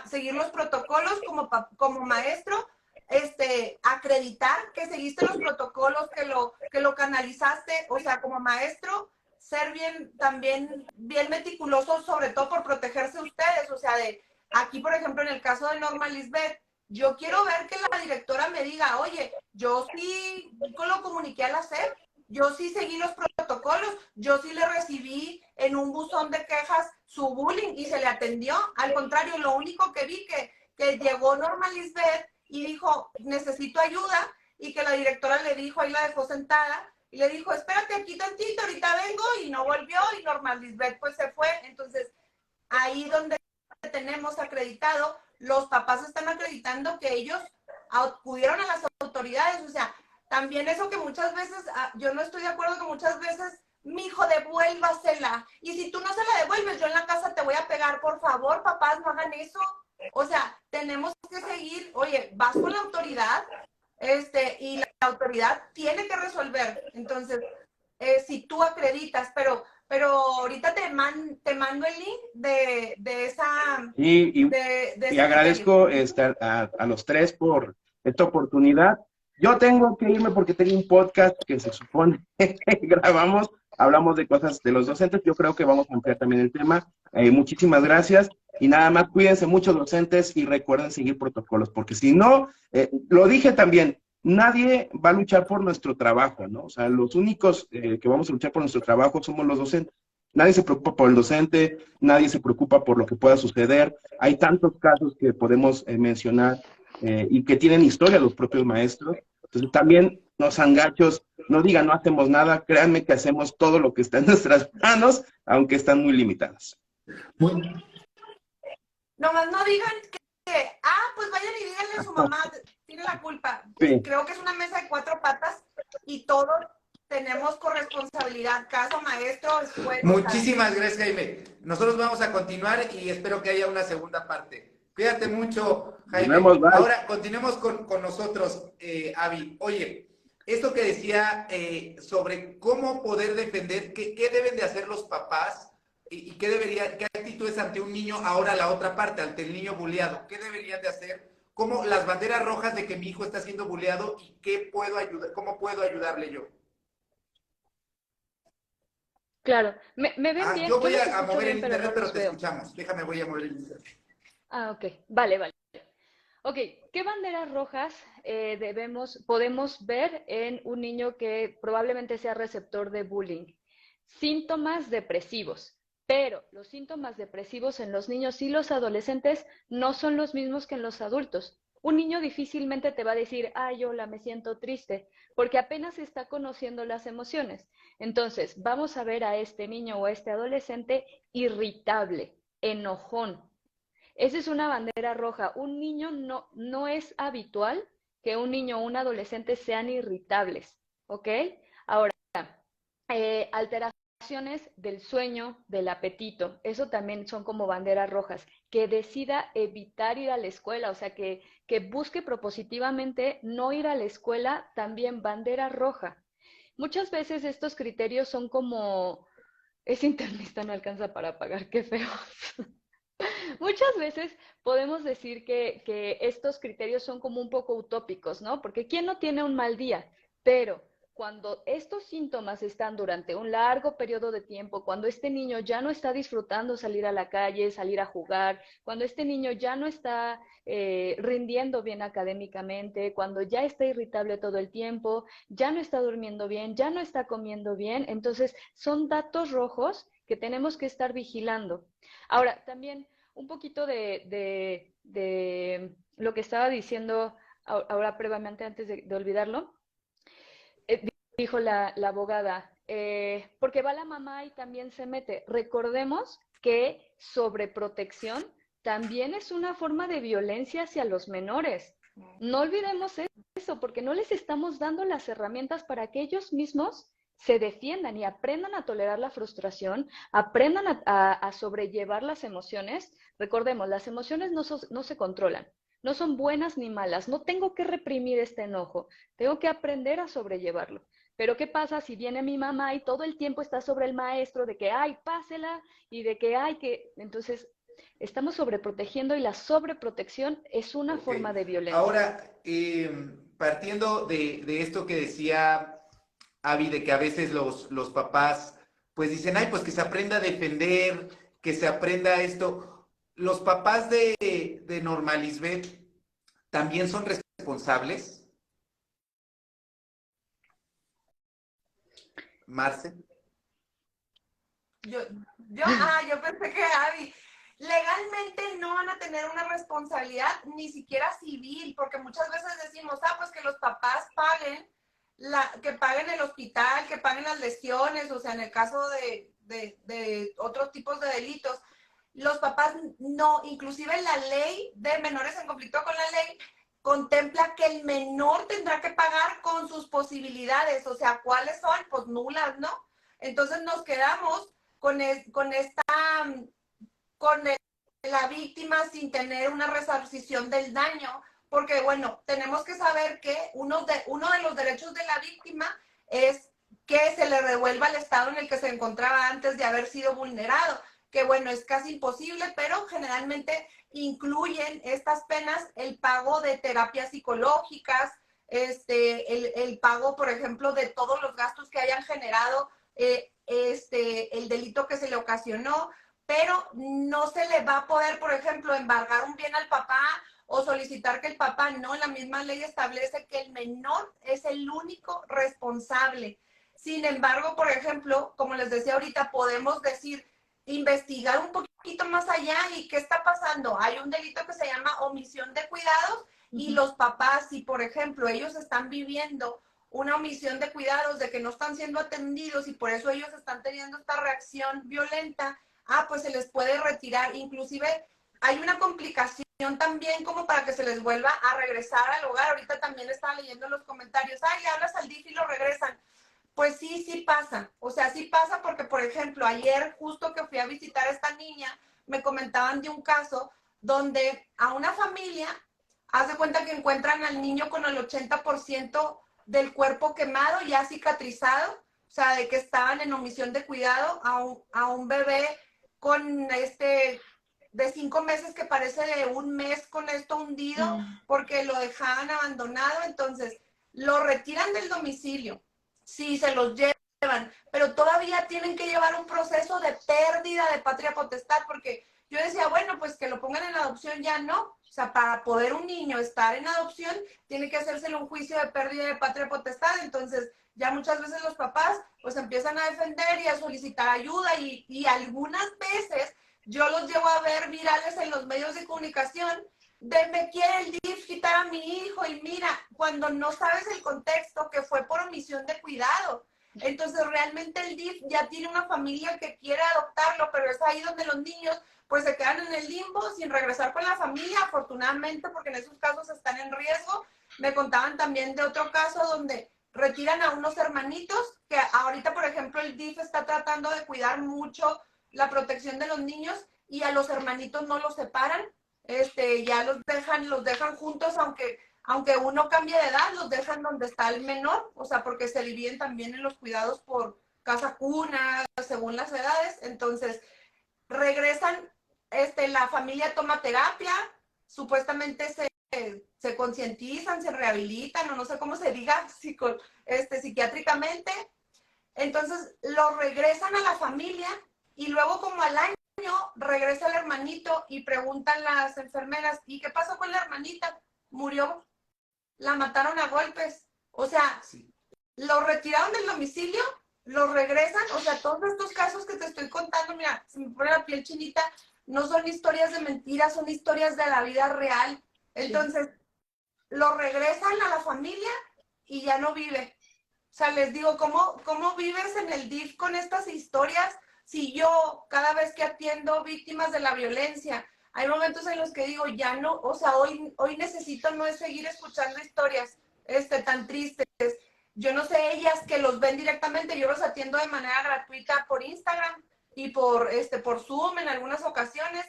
Seguir los protocolos como maestro, acreditar que seguiste los protocolos, que lo canalizaste, o sea, como maestro, ser también bien meticuloso, sobre todo por protegerse ustedes, o sea, aquí, por ejemplo, en el caso de Norma Lisbeth, yo quiero ver que la directora me diga, oye, yo sí lo comuniqué a la SEP, yo sí seguí los protocolos, yo sí le recibí en un buzón de quejas su bullying y se le atendió. Al contrario, lo único que vi que llegó Norma Lisbeth y dijo, necesito ayuda, y que la directora le dijo, ahí la dejó sentada, y le dijo, espérate aquí tantito, ahorita vengo, y no volvió, y Norma Lisbeth pues se fue. Entonces, ahí donde tenemos acreditado, los papás están acreditando que ellos acudieron a las autoridades, o sea, también eso que muchas veces, yo no estoy de acuerdo que muchas veces, mi hijo, devuélvasela, y si tú no se la devuelves, yo en la casa te voy a pegar, por favor, papás, no hagan eso. O sea, tenemos que seguir, oye, vas con la autoridad, y la autoridad tiene que resolver. Entonces, si tú acreditas, pero pero ahorita te mando el link de esa, Y, y, de y ese criterio. agradezco a los tres por esta oportunidad. Yo tengo que irme porque tengo un podcast que se supone que grabamos, hablamos de cosas de los docentes, yo creo que vamos a ampliar también el tema. Muchísimas gracias y nada más cuídense mucho docentes y recuerden seguir protocolos, porque si no, lo dije también, nadie va a luchar por nuestro trabajo, ¿no? O sea, los únicos que vamos a luchar por nuestro trabajo somos los docentes. Nadie se preocupa por el docente, nadie se preocupa por lo que pueda suceder. Hay tantos casos que podemos mencionar y que tienen historia los propios maestros. Entonces también los angachos, no digan no hacemos nada, créanme que hacemos todo lo que está en nuestras manos, aunque están muy limitadas. Nomás no digan pues vayan y díganle a su mamá, tiene la culpa. Sí. Creo que es una mesa de 4 patas y todos tenemos corresponsabilidad, caso maestro, escuela. Muchísimas gracias, Jaime. Nosotros vamos a continuar y espero que haya una segunda parte. Cuídate mucho, Jaime. Nos vemos, bye. Ahora continuemos con nosotros, Avi. Oye, esto que decía sobre cómo poder defender, qué deben de hacer los papás y qué actitudes ante un niño, ahora la otra parte, ante el niño bulleado. ¿Qué deberían de hacer? ¿Cómo las banderas rojas de que mi hijo está siendo bulleado y cómo puedo ayudarle yo? Claro, ¿me ven bien? Yo voy los a escucho mover el bien, pero internet, no pero los te veo. escuchamos. Déjame, voy a mover el internet. Ok, vale. Ok, ¿qué banderas rojas podemos ver en un niño que probablemente sea receptor de bullying? Síntomas depresivos, pero los síntomas depresivos en los niños y los adolescentes no son los mismos que en los adultos. Un niño difícilmente te va a decir, ay, hola, me siento triste, porque apenas está conociendo las emociones. Entonces, vamos a ver a este niño o a este adolescente irritable, enojón. Esa es una bandera roja. Un niño no es habitual que un niño o un adolescente sean irritables, ¿ok? Ahora, alteraciones del sueño, del apetito, eso también son como banderas rojas. Que decida evitar ir a la escuela, o sea, que busque propositivamente no ir a la escuela, también bandera roja. Muchas veces estos criterios son como, es internista, no alcanza para pagar, qué feo. Muchas veces podemos decir que estos criterios son como un poco utópicos, ¿no? Porque ¿quién no tiene un mal día? Pero cuando estos síntomas están durante un largo periodo de tiempo, cuando este niño ya no está disfrutando salir a la calle, salir a jugar, cuando este niño ya no está rindiendo bien académicamente, cuando ya está irritable todo el tiempo, ya no está durmiendo bien, ya no está comiendo bien, entonces son datos rojos que tenemos que estar vigilando. Ahora, también un poquito de lo que estaba diciendo ahora previamente, antes de olvidarlo, dijo la abogada, porque va la mamá y también se mete. Recordemos que sobreprotección también es una forma de violencia hacia los menores. No olvidemos eso, porque no les estamos dando las herramientas para que ellos mismos se defiendan y aprendan a tolerar la frustración, aprendan a sobrellevar las emociones. Recordemos, las emociones no se controlan, no son buenas ni malas, no tengo que reprimir este enojo, tengo que aprender a sobrellevarlo. Pero ¿qué pasa si viene mi mamá y todo el tiempo está sobre el maestro de que, ay, pásela, y de que, ay, que... Entonces, estamos sobreprotegiendo y la sobreprotección es una forma de violencia. Ahora, partiendo de esto que decía Avi, de que a veces los papás pues dicen, ay, pues que se aprenda a defender, que se aprenda esto. ¿Los papás de Norma Lisbeth también son responsables? Marce. Yo pensé que Abby. Legalmente no van a tener una responsabilidad, ni siquiera civil, porque muchas veces decimos, pues que los papás paguen, que paguen el hospital, que paguen las lesiones, o sea, en el caso de otros tipos de delitos. Los papás no, inclusive la ley de menores en conflicto con la ley contempla que el menor tendrá que pagar con sus posibilidades, o sea, ¿cuáles son? Pues nulas, ¿no? Entonces nos quedamos con la víctima sin tener una resarcición del daño, porque bueno, tenemos que saber que uno de los derechos de la víctima es que se le devuelva al estado en el que se encontraba antes de haber sido vulnerado, que bueno, es casi imposible, pero generalmente incluyen estas penas el pago de terapias psicológicas, el pago, por ejemplo, de todos los gastos que hayan generado el delito que se le ocasionó, pero no se le va a poder, por ejemplo, embargar un bien al papá o solicitar que el papá, no, la misma ley establece que el menor es el único responsable. Sin embargo, por ejemplo, como les decía ahorita, podemos decir, investigar un poquito más allá y qué está pasando. Hay un delito que se llama omisión de cuidados y los papás, si por ejemplo ellos están viviendo una omisión de cuidados, de que no están siendo atendidos y por eso ellos están teniendo esta reacción violenta, pues se les puede retirar. Inclusive hay una complicación también como para que se les vuelva a regresar al hogar. Ahorita también estaba leyendo los comentarios, le hablas al DIF y lo regresan. Pues sí, sí pasa. O sea, sí pasa porque, por ejemplo, ayer justo que fui a visitar a esta niña, me comentaban de un caso donde a una familia, haz de cuenta que encuentran al niño con el 80% del cuerpo quemado, ya cicatrizado, o sea, de que estaban en omisión de cuidado a un bebé con de 5 meses que parece de 1 mes con esto hundido porque lo dejaban abandonado. Entonces lo retiran del domicilio, sí, se los llevan, pero todavía tienen que llevar un proceso de pérdida de patria potestad, porque yo decía, bueno, pues que lo pongan en adopción, ya no. O sea, para poder un niño estar en adopción, tiene que hacérsele un juicio de pérdida de patria potestad. Entonces, ya muchas veces los papás, pues empiezan a defender y a solicitar ayuda y algunas veces yo los llevo a ver virales en los medios de comunicación de me quiere el DIF quitar a mi hijo y mira, cuando no sabes el contexto que fue por omisión de cuidado. Entonces realmente el DIF ya tiene una familia que quiere adoptarlo, pero es ahí donde los niños pues se quedan en el limbo sin regresar con la familia, afortunadamente, porque en esos casos están en riesgo. Me contaban también de otro caso donde retiran a unos hermanitos, que ahorita, por ejemplo, el DIF está tratando de cuidar mucho la protección de los niños y a los hermanitos no los separan, ya los dejan juntos, aunque uno cambie de edad, los dejan donde está el menor, o sea, porque se dividen también en los cuidados por casa cuna, según las edades. Entonces, regresan, la familia toma terapia, supuestamente se concientizan, se rehabilitan, o no sé cómo se diga, psiquiátricamente. Entonces, lo regresan a la familia y luego como al año regresa el hermanito y preguntan las enfermeras, ¿y qué pasó con la hermanita? Murió, la mataron a golpes. O sea, sí, lo retiraron del domicilio, lo regresan. O sea, todos estos casos que te estoy contando, mira, se me pone la piel chinita, no son historias de mentiras, son historias de la vida real. Entonces, sí, lo regresan a la familia y ya no vive. O sea, les digo, ¿cómo vives en el DIF con estas historias? Si yo, cada vez que atiendo víctimas de la violencia, hay momentos en los que digo, ya no, o sea, hoy necesito no seguir escuchando historias tan tristes. Yo no sé ellas que los ven directamente, yo los atiendo de manera gratuita por Instagram y por Zoom en algunas ocasiones,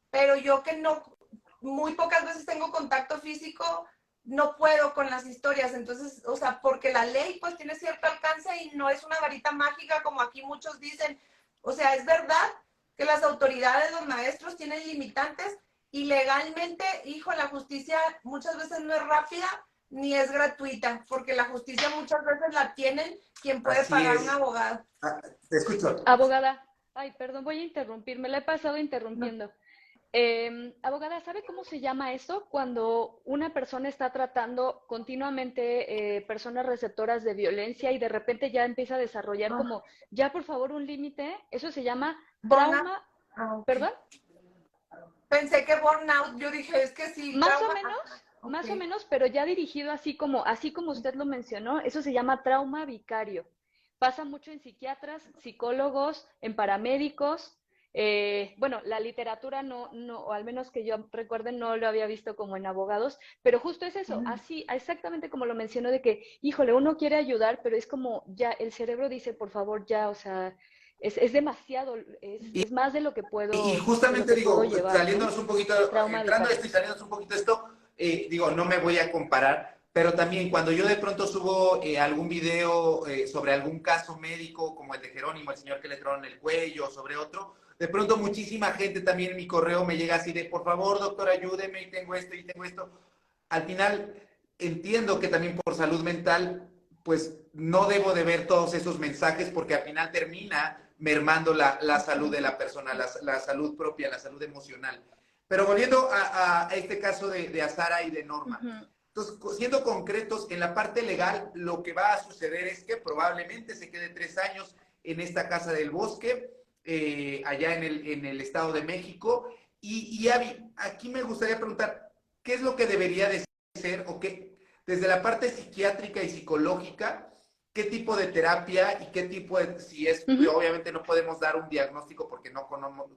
pero yo que no, muy pocas veces tengo contacto físico, no puedo con las historias. Entonces, o sea, porque la ley pues tiene cierto alcance y no es una varita mágica como aquí muchos dicen. O sea, es verdad que las autoridades, los maestros tienen limitantes y legalmente, hijo, la justicia muchas veces no es rápida ni es gratuita, porque la justicia muchas veces la tienen quien puede Así pagar es. un abogado. Te escucho. Abogada, ay, perdón, voy a interrumpir, me la he pasado interrumpiendo. Abogada, ¿sabe cómo se llama eso? Cuando una persona está tratando continuamente personas receptoras de violencia y de repente ya empieza a desarrollar como, ya por favor, un límite, eso se llama trauma, Okay. ¿Perdón? Pensé que burnout, yo dije, es que sí. Más trauma. o menos, Okay. más o menos, pero ya dirigido así como usted lo mencionó, eso se llama trauma vicario. Pasa mucho en psiquiatras, psicólogos, en paramédicos. Bueno, la literatura no, o al menos que yo recuerde, no lo había visto como en abogados, pero justo es eso, así, exactamente como lo mencionó, de que, híjole, uno quiere ayudar, pero es como ya el cerebro dice, por favor, ya, o sea, es demasiado, es más de lo que puedo, y justamente puedo llevar, llevar, saliéndonos ¿no? un poquito, Trauma entrando a vicario. esto y saliéndonos un poquito de esto, no me voy a comparar, pero también cuando yo de pronto subo algún video sobre algún caso médico, como el de Jerónimo, el señor que le tronaron el cuello, sobre otro, de pronto muchísima gente también en mi correo me llega así de, por favor, doctor, ayúdeme, y tengo esto, y tengo esto. Al final, entiendo que también por salud mental, pues no debo de ver todos esos mensajes porque al final termina mermando la salud de la persona, la salud propia, la salud emocional. Pero volviendo a este caso de Azara y de Norma. Entonces, siendo concretos, en la parte legal, lo que va a suceder es que probablemente se quede 3 años en esta Casa del Bosque, allá en el Estado de México. Y Abby, aquí me gustaría preguntar, ¿qué es lo que debería de ser o qué, desde la parte psiquiátrica y psicológica, qué tipo de terapia y qué tipo de, si es, obviamente no podemos dar un diagnóstico porque no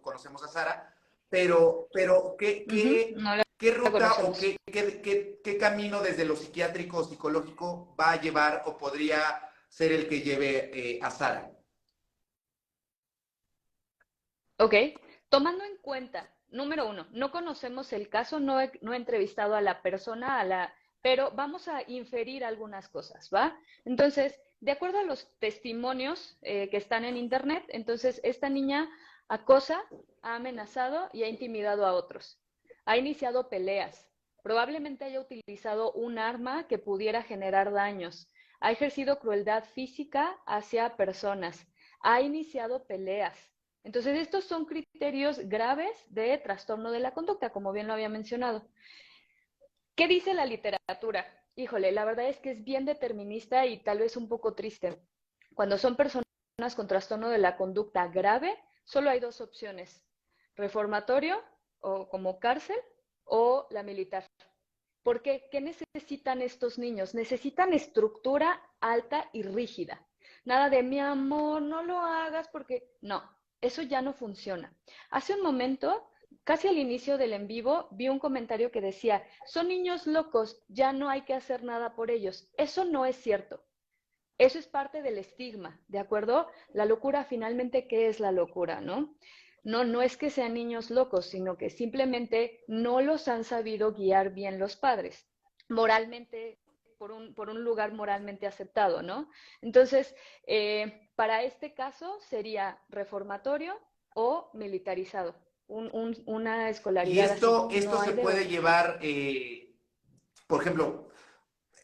conocemos a Sara, pero ¿qué ruta o qué camino desde lo psiquiátrico o psicológico va a llevar o podría ser el que lleve a Sara? Ok, tomando en cuenta, número uno, no conocemos el caso, no he entrevistado a la persona, pero vamos a inferir algunas cosas, ¿va? Entonces, de acuerdo a los testimonios que están en internet, entonces esta niña acosa, ha amenazado y ha intimidado a otros. Ha iniciado peleas. Probablemente haya utilizado un arma que pudiera generar daños. Ha ejercido crueldad física hacia personas. Ha iniciado peleas. Entonces, estos son criterios graves de trastorno de la conducta, como bien lo había mencionado. ¿Qué dice la literatura? Híjole, la verdad es que es bien determinista y tal vez un poco triste. Cuando son personas con trastorno de la conducta grave, solo hay 2 opciones: reformatorio o como cárcel o la militar. ¿Por qué? ¿Qué necesitan estos niños? Necesitan estructura alta y rígida. Nada de mi amor, no lo hagas porque no, eso ya no funciona. Hace un momento, casi al inicio del en vivo, vi un comentario que decía, son niños locos, ya no hay que hacer nada por ellos. Eso no es cierto. Eso es parte del estigma, ¿de acuerdo? La locura, finalmente, ¿qué es la locura, no? No es que sean niños locos, sino que simplemente no los han sabido guiar bien los padres, moralmente, por un lugar moralmente aceptado, ¿no? Entonces, para este caso sería reformatorio o militarizado, una Y escolaridad así. esto No se hay de puede otra. llevar, por ejemplo,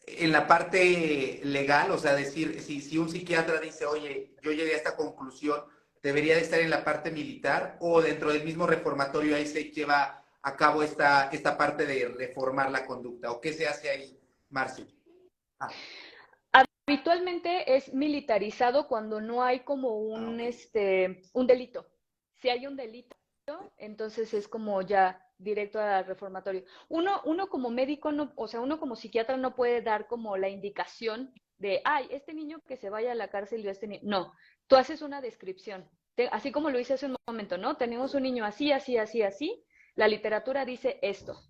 en la parte legal, o sea, decir, si un psiquiatra dice, oye, yo llegué a esta conclusión, debería de estar en la parte militar o dentro del mismo reformatorio ahí se lleva a cabo esta parte de reformar la conducta, o qué se hace ahí, Marcio. Ah, Habitualmente es militarizado cuando no hay como ok. un delito. Si hay un delito, entonces es como ya directo al reformatorio. Uno como médico, no, o sea, uno como psiquiatra no puede dar como la indicación de, ay, este niño que se vaya a la cárcel y este niño. No, tú haces una descripción, así como lo hice hace un momento, ¿no? Tenemos un niño así, así, así, así. La literatura dice esto.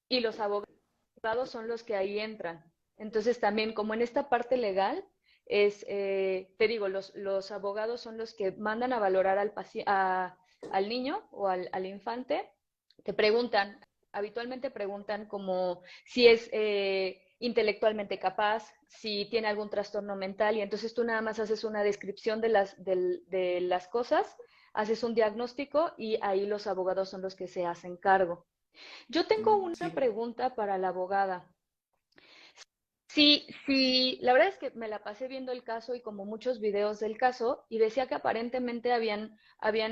Y los abogados son los que ahí entran. Entonces también, como en esta parte legal, te digo, los abogados son los que mandan a valorar al niño o al infante. Te preguntan, habitualmente preguntan como si es intelectualmente capaz, si tiene algún trastorno mental, y entonces tú nada más haces una descripción de las cosas, haces un diagnóstico y ahí los abogados son los que se hacen cargo. Yo tengo una Sí. pregunta para la abogada. Sí, la verdad es que me la pasé viendo el caso y como muchos videos del caso y decía que aparentemente habían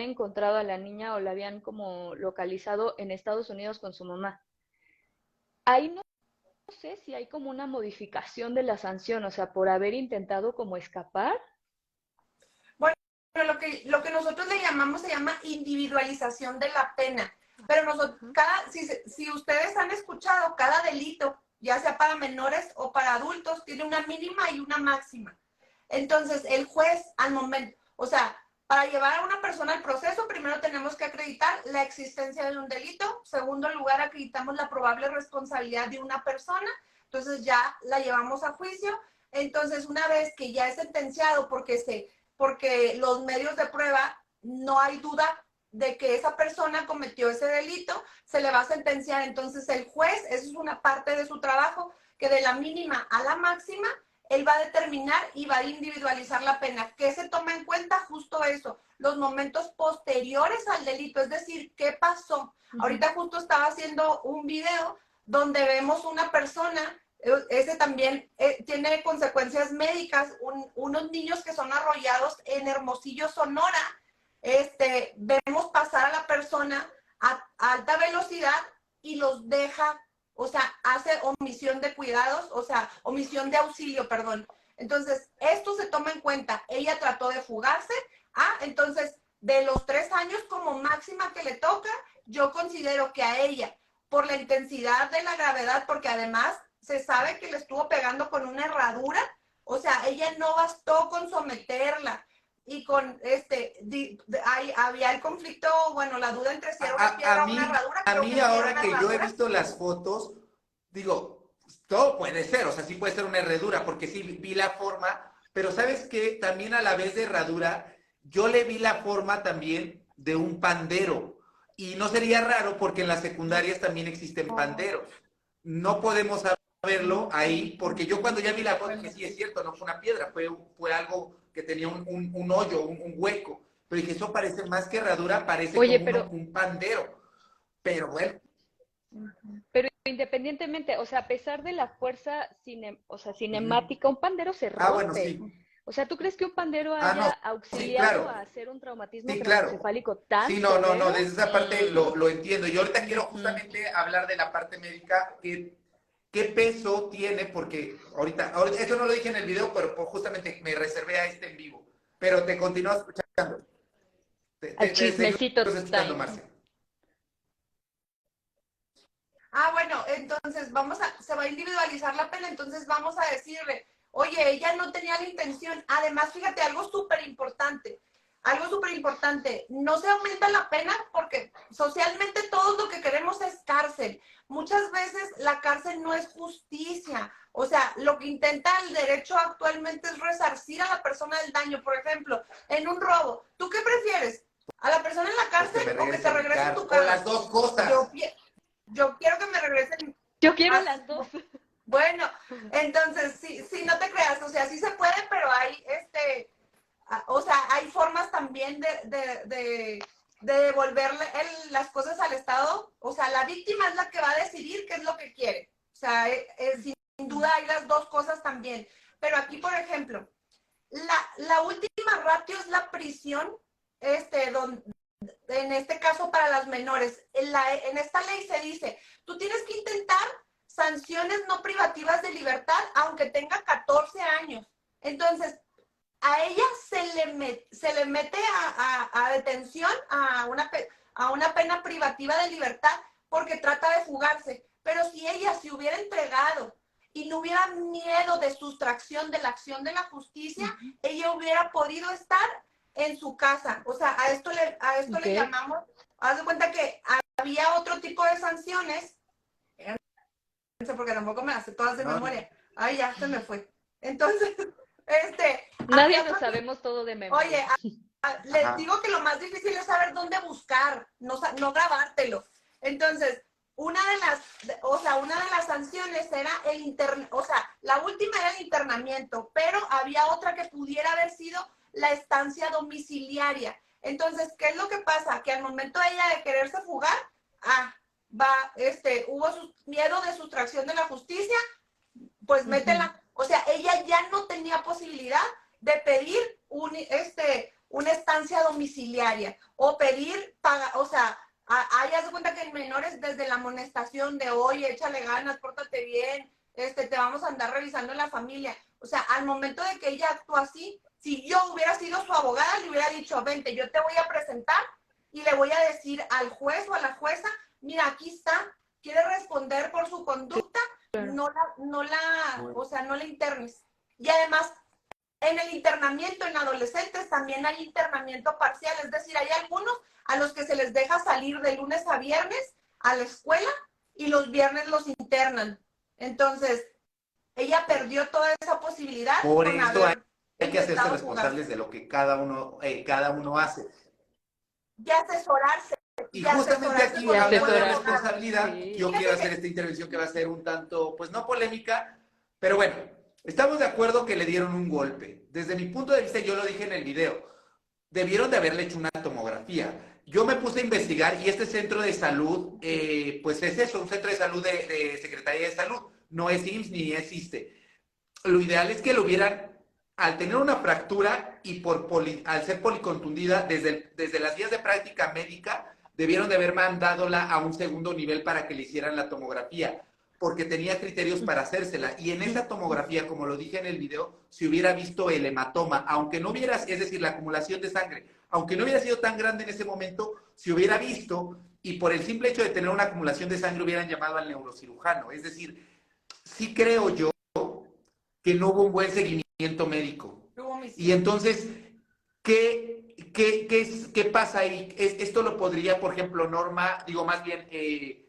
encontrado a la niña o la habían como localizado en Estados Unidos con su mamá. Ahí no sé si hay como una modificación de la sanción, o sea, por haber intentado como escapar. Bueno, lo que nosotros le llamamos se llama individualización de la pena. Pero nosotros, si ustedes han escuchado, cada delito, ya sea para menores o para adultos, tiene una mínima y una máxima. Entonces, el juez al momento, o sea, para llevar a una persona al proceso, primero tenemos que acreditar la existencia de un delito. Segundo lugar, acreditamos la probable responsabilidad de una persona. Entonces, ya la llevamos a juicio. Entonces, una vez que ya es sentenciado porque los medios de prueba, no hay duda de que esa persona cometió ese delito, se le va a sentenciar. Entonces el juez, eso es una parte de su trabajo, que de la mínima a la máxima, él va a determinar y va a individualizar la pena. ¿Qué se toma en cuenta? Justo eso, los momentos posteriores al delito, es decir, ¿qué pasó? Ahorita justo estaba haciendo un video donde vemos una persona, ese también tiene consecuencias médicas, unos niños que son arrollados en Hermosillo, Sonora. Vemos pasar a la persona a alta velocidad y los deja, o sea, hace omisión de cuidados, o sea, omisión de auxilio, perdón. Entonces, esto se toma en cuenta. Ella trató de fugarse. Entonces, de los 3 años como máxima que le toca, yo considero que a ella, por la intensidad de la gravedad, porque además se sabe que le estuvo pegando con una herradura, o sea, ella no bastó con someterla. Y con había el conflicto, bueno, la duda entre si era una piedra o una herradura. A mí ahora que yo he visto las fotos, digo, todo puede ser, o sea, sí puede ser una herradura, porque sí vi la forma, pero ¿sabes qué? También a la vez de herradura, yo le vi la forma también de un pandero, y no sería raro porque en las secundarias también existen panderos. No podemos saberlo ahí, porque yo cuando ya vi la foto, que sí es cierto, no fue una piedra, fue algo que tenía un hoyo, un hueco. Pero dije, eso parece más que herradura, parece como un pandero. Pero bueno. Pero independientemente, o sea, a pesar de la fuerza cinemática, un pandero se rompe. Bueno, sí. O sea, ¿tú crees que un pandero haya auxiliado a hacer un traumatismo craneoencefálico tan severo? No, desde esa parte lo entiendo. Y ahorita quiero justamente hablar de la parte médica, ¿qué peso tiene? Porque ahorita, eso no lo dije en el video, pero justamente me reservé a en vivo. Pero te continúo escuchando. Al chismecito. Te escuchando, Marce. Bueno, entonces se va a individualizar la pena, entonces vamos a decirle, oye, ella no tenía la intención. Además, fíjate, algo súper importante, no se aumenta la pena porque socialmente todos lo que queremos es cárcel. Muchas veces la cárcel no es justicia, o sea, lo que intenta el derecho actualmente es resarcir a la persona del daño. Por ejemplo, en un robo, ¿tú qué prefieres? ¿A la persona en la cárcel o que te regrese a tu casa? O las dos cosas. Yo quiero que me regresen. Yo quiero las dos. Bueno, entonces, sí, no te creas, o sea, sí se puede, pero hay, o sea, hay formas también de devolverle las cosas al Estado. O sea, la víctima es la que va a decidir qué es lo que quiere. O sea, sin duda hay las dos cosas también. Pero aquí, por ejemplo, la última ratio es la prisión, en este caso para las menores. En esta ley se dice, tú tienes que intentar sanciones no privativas de libertad, aunque tenga 14 años. Entonces, a ella se le mete a detención, a una pena privativa de libertad, porque trata de fugarse. Pero si ella se hubiera entregado y no hubiera miedo de sustracción de la acción de la justicia, ella hubiera podido estar en su casa. O sea, a esto le llamamos, haz de cuenta que había otro tipo de sanciones, porque tampoco me hace todas de memoria. Ay, ya se me fue. Entonces, nadie lo sabemos todo de memoria. Oye, les digo que lo más difícil es saber dónde buscar, no grabártelo. Entonces, una de las sanciones era la última era el internamiento, pero había otra que pudiera haber sido la estancia domiciliaria. Entonces, ¿qué es lo que pasa? Que al momento de ella de quererse fugar, hubo miedo de sustracción de la justicia, pues métela. O sea, ella ya no tenía posibilidad de pedir una estancia domiciliaria o pedir o sea, ahí haz de cuenta que en menores desde la amonestación de, oye, échale ganas, pórtate bien, te vamos a andar revisando en la familia. O sea, al momento de que ella actúa así, si yo hubiera sido su abogada, le hubiera dicho, vente, yo te voy a presentar y le voy a decir al juez o a la jueza, mira, aquí está, quiere responder por su conducta, no la internes. Y además, en el internamiento en adolescentes también hay internamiento parcial, es decir, hay algunos a los que se les deja salir de lunes a viernes a la escuela y los viernes los internan. Entonces, ella perdió toda esa posibilidad. Por eso hay que hacerse responsables de lo que cada uno hace. Y asesorarse, Y de justamente asesorarse aquí con hablando de un abogado. responsabilidad, Sí. yo quiero hacer esta intervención que va a ser un tanto, pues no polémica, pero bueno, estamos de acuerdo que le dieron un golpe. Desde mi punto de vista, yo lo dije en el video, debieron de haberle hecho una tomografía. Yo me puse a investigar y este centro de salud, pues es eso, un centro de salud de Secretaría de Salud, no es IMSS ni es ISSSTE. Lo ideal es que lo hubieran, al tener una fractura y al ser policontundida, desde las guías de práctica médica, debieron de haber mandándola a un segundo nivel para que le hicieran la tomografía, porque tenía criterios para hacérsela. Y en esa tomografía, como lo dije en el video, se hubiera visto el hematoma, aunque no hubiera, es decir, la acumulación de sangre, aunque no hubiera sido tan grande en ese momento, se hubiera visto y por el simple hecho de tener una acumulación de sangre hubieran llamado al neurocirujano. Es decir, sí creo yo que no hubo un buen seguimiento médico. Y entonces, ¿qué pasa ahí? Esto lo podría, por ejemplo, Norma, digo más bien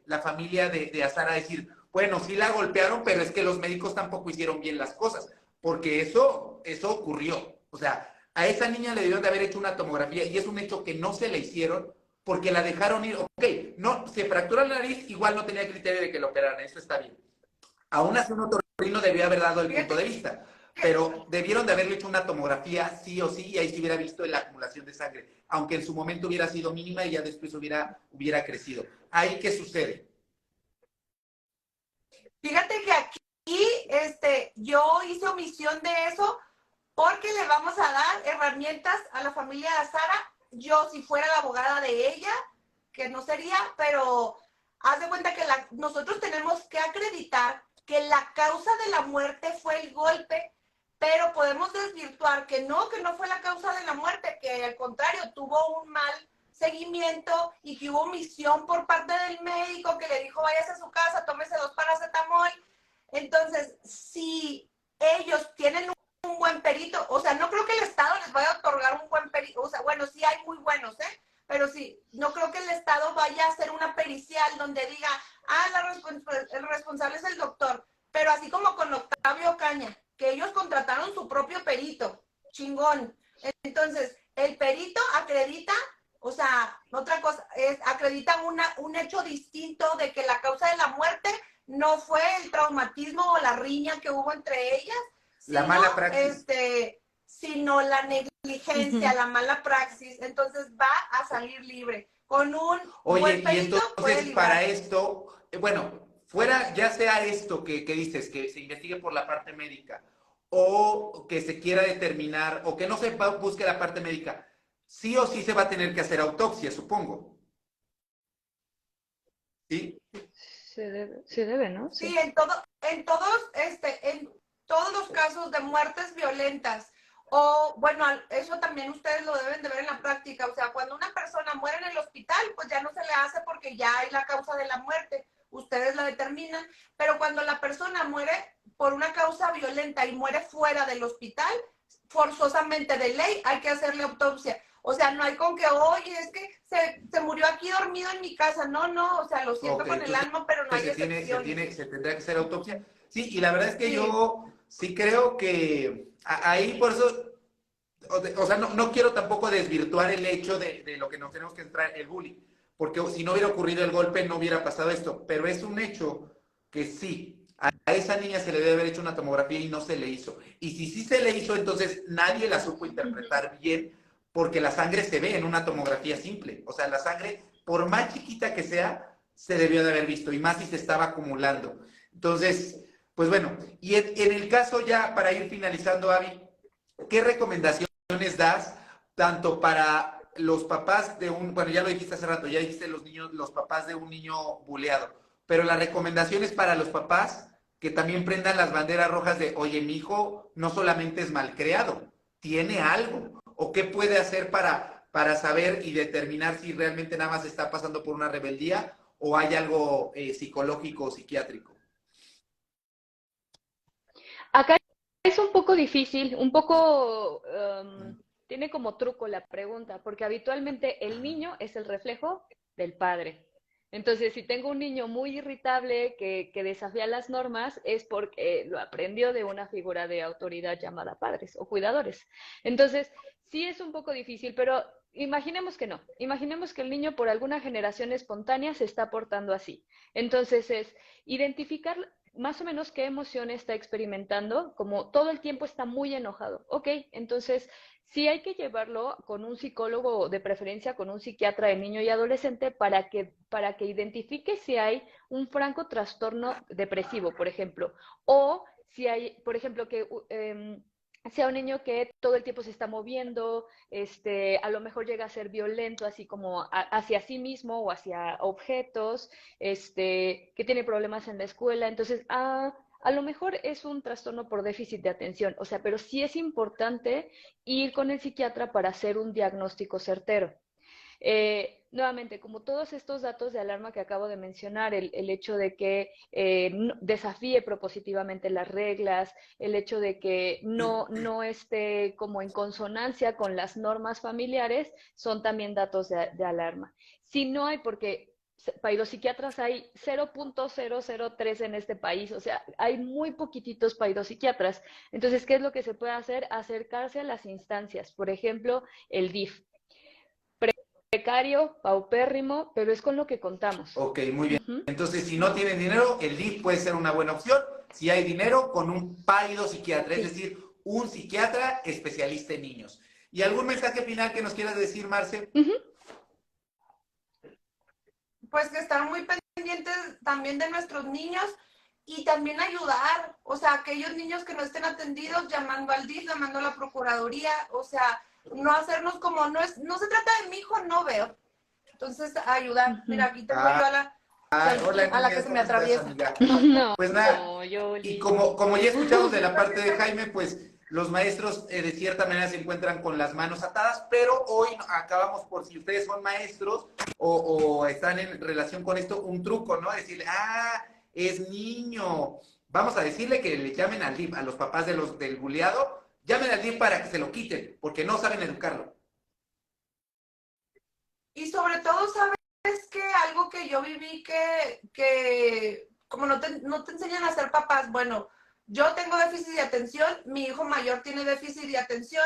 la familia de Azara decir, bueno, sí la golpearon, pero es que los médicos tampoco hicieron bien las cosas, porque eso ocurrió. O sea, a esa niña le debieron de haber hecho una tomografía y es un hecho que no se le hicieron porque la dejaron ir. Ok, no, se fracturó la nariz, igual no tenía criterio de que lo operaran, eso está bien. Aún así, un otorrino debió haber dado el punto de vista, pero debieron de haberle hecho una tomografía sí o sí y ahí se hubiera visto la acumulación de sangre, aunque en su momento hubiera sido mínima y ya después hubiera crecido. ¿Ahí qué sucede? Fíjate que aquí yo hice omisión de eso porque le vamos a dar herramientas a la familia de Sara. Yo, si fuera la abogada de ella, que no sería, pero haz de cuenta que nosotros tenemos que acreditar que la causa de la muerte fue el golpe, pero podemos desvirtuar que no fue la causa de la muerte, que al contrario tuvo un mal seguimiento y que hubo omisión por parte del médico que le dijo váyase a su casa, tómese 2 paracetamol. Entonces, si ellos tienen un buen perito, o sea, no creo que el Estado les vaya a otorgar un buen perito, o sea, bueno, sí hay muy buenos, pero sí, no creo que el Estado vaya a hacer una pericial donde diga, el responsable es el doctor, pero así como con Octavio Caña, que ellos contrataron su propio perito, chingón. Entonces, el perito acredita, o sea, otra cosa, acredita un hecho distinto de que la causa de la muerte no fue el traumatismo o la riña que hubo entre ellas, La mala praxis. Sino la negligencia, la mala praxis, entonces va a salir libre. Con un buen perito entonces para esto, bueno, fuera, ya sea esto que dices, que se investigue por la parte médica, o que se quiera determinar, o que no se busque la parte médica, sí o sí se va a tener que hacer autopsia, supongo. ¿Sí? Se debe, ¿no? Sí, en todos los casos de muertes violentas, o bueno, eso también ustedes lo deben de ver en la práctica, o sea, cuando una persona muere en el hospital, pues ya no se le hace porque ya hay la causa de la muerte, ustedes la determinan, pero cuando la persona muere por una causa violenta y muere fuera del hospital, forzosamente de ley hay que hacerle autopsia. O sea, no hay con que, oye, es que se murió aquí dormido en mi casa. No, o sea, lo siento con el alma, pero no hay excepciones. Se tendrá que hacer autopsia. Sí, y la verdad es que yo sí creo que ahí por eso, o sea, no quiero tampoco desvirtuar el hecho de lo que nos tenemos que entrar el bullying, porque si no hubiera ocurrido el golpe no hubiera pasado esto, pero es un hecho que sí, a esa niña se le debe haber hecho una tomografía y no se le hizo. Y si sí se le hizo, entonces nadie la supo interpretar bien, porque la sangre se ve en una tomografía simple. O sea, la sangre, por más chiquita que sea, se debió de haber visto, y más si se estaba acumulando. Entonces, pues bueno, y en el caso ya, para ir finalizando, Avi, ¿qué recomendaciones das tanto para los papás de bueno, ya lo dijiste hace rato, ya dijiste los papás de un niño buleado, pero las recomendaciones para los papás que también prendan las banderas rojas de, oye, mi hijo no solamente es malcriado, tiene algo, o qué puede hacer para saber y determinar si realmente nada más está pasando por una rebeldía o hay algo psicológico o psiquiátrico? Acá es un poco difícil, un poco tiene como truco la pregunta, porque habitualmente el niño es el reflejo del padre. Entonces, si tengo un niño muy irritable que desafía las normas, es porque lo aprendió de una figura de autoridad llamada padres o cuidadores. Entonces, sí es un poco difícil, pero imaginemos que no. Imaginemos que el niño por alguna generación espontánea se está portando así. Entonces, es identificar más o menos qué emoción está experimentando, como todo el tiempo está muy enojado. Ok, entonces sí hay que llevarlo con un psicólogo, de preferencia con un psiquiatra de niño y adolescente, para que identifique si hay un franco trastorno depresivo, por ejemplo, o si hay, por ejemplo, que sea un niño que todo el tiempo se está moviendo, a lo mejor llega a ser violento, así como hacia sí mismo o hacia objetos, que tiene problemas en la escuela. Entonces, a lo mejor es un trastorno por déficit de atención, o sea, pero sí es importante ir con el psiquiatra para hacer un diagnóstico certero. Nuevamente, como todos estos datos de alarma que acabo de mencionar, el hecho de que desafíe propositivamente las reglas, el hecho de que no esté como en consonancia con las normas familiares, son también datos de alarma. Si no hay, porque paidopsiquiatras hay 0.003 en este país, o sea, hay muy poquititos paidopsiquiatras. Entonces, ¿qué es lo que se puede hacer? Acercarse a las instancias, por ejemplo, el DIF. Precario, paupérrimo, pero es con lo que contamos. Ok, muy bien. Entonces, si no tienen dinero, el DIF puede ser una buena opción. Si hay dinero, con un pálido psiquiatra, es decir, un psiquiatra especialista en niños. ¿Y algún mensaje final que nos quieras decir, Marce? Pues que estar muy pendientes también de nuestros niños y también ayudar, o sea, aquellos niños que no estén atendidos, llamando al DIF, llamando a la Procuraduría, o sea, no hacernos como, no se trata de mi hijo, no veo. Entonces, ayudar. Mira, aquí tengo yo Hola, a la niñas, que se ¿cómo me estás, atraviesa. amiga? No, Pues nada, no, y Yoli. como ya escuchamos de la parte de Jaime, pues los maestros de cierta manera se encuentran con las manos atadas, pero hoy acabamos, por si ustedes son maestros o están en relación con esto, un truco, ¿no? Decirle, es niño. Vamos a decirle que le llamen al DIF, a los papás del buleado, llamen al DIF para que se lo quiten, porque no saben educarlo. Y sobre todo, ¿sabes qué? Algo que yo viví que como no te enseñan a ser papás, bueno, yo tengo déficit de atención, mi hijo mayor tiene déficit de atención,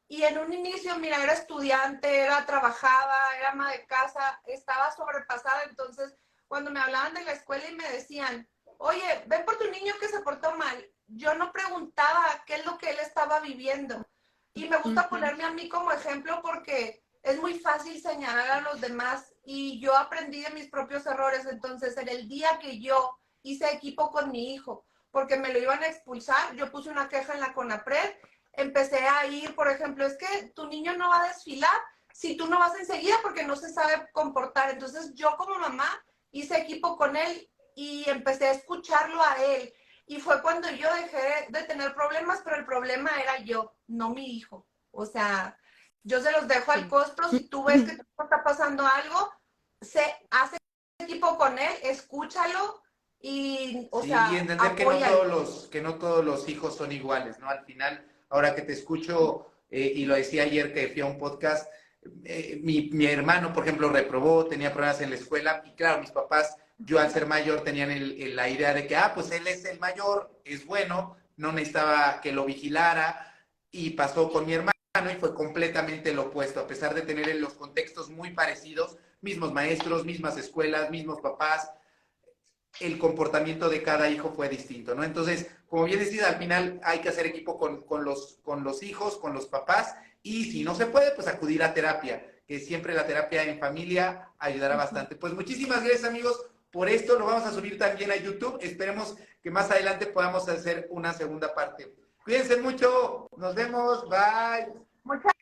y en un inicio, mira, era estudiante, trabajaba, era ama de casa, estaba sobrepasada. Entonces, cuando me hablaban de la escuela y me decían, oye, ven por tu niño que se portó mal, yo no preguntaba qué es lo que él estaba viviendo. Y me gusta ponerme a mí como ejemplo porque es muy fácil señalar a los demás y yo aprendí de mis propios errores. Entonces, en el día que yo hice equipo con mi hijo, porque me lo iban a expulsar, yo puse una queja en la CONAPRED, empecé a ir, por ejemplo, es que tu niño no va a desfilar si tú no vas enseguida porque no se sabe comportar. Entonces, yo como mamá hice equipo con él y empecé a escucharlo a él. Y fue cuando yo dejé de tener problemas, pero el problema era yo, no mi hijo. O sea, yo se los dejo al costo. Si tú ves que está pasando algo, hace equipo con él, escúchalo y, o Sí, y sea, entender apóyalo. que no todos los hijos son iguales, ¿no? Al final, ahora que te escucho, y lo decía ayer que fui a un podcast, mi hermano, por ejemplo, reprobó, tenía problemas en la escuela, y claro, mis papás, yo al ser mayor, tenían la idea de que, pues él es el mayor, es bueno, no necesitaba que lo vigilara, y pasó con mi hermano, y fue completamente lo opuesto, a pesar de tener en los contextos muy parecidos, mismos maestros, mismas escuelas, mismos papás, el comportamiento de cada hijo fue distinto, ¿no? Entonces, como bien decía, al final hay que hacer equipo con los hijos, con los papás, y si no se puede, pues acudir a terapia, que siempre la terapia en familia ayudará bastante. Pues muchísimas gracias, amigos, por esto. Lo vamos a subir también a YouTube. Esperemos que más adelante podamos hacer una segunda parte. Cuídense mucho. Nos vemos. Bye. Muchas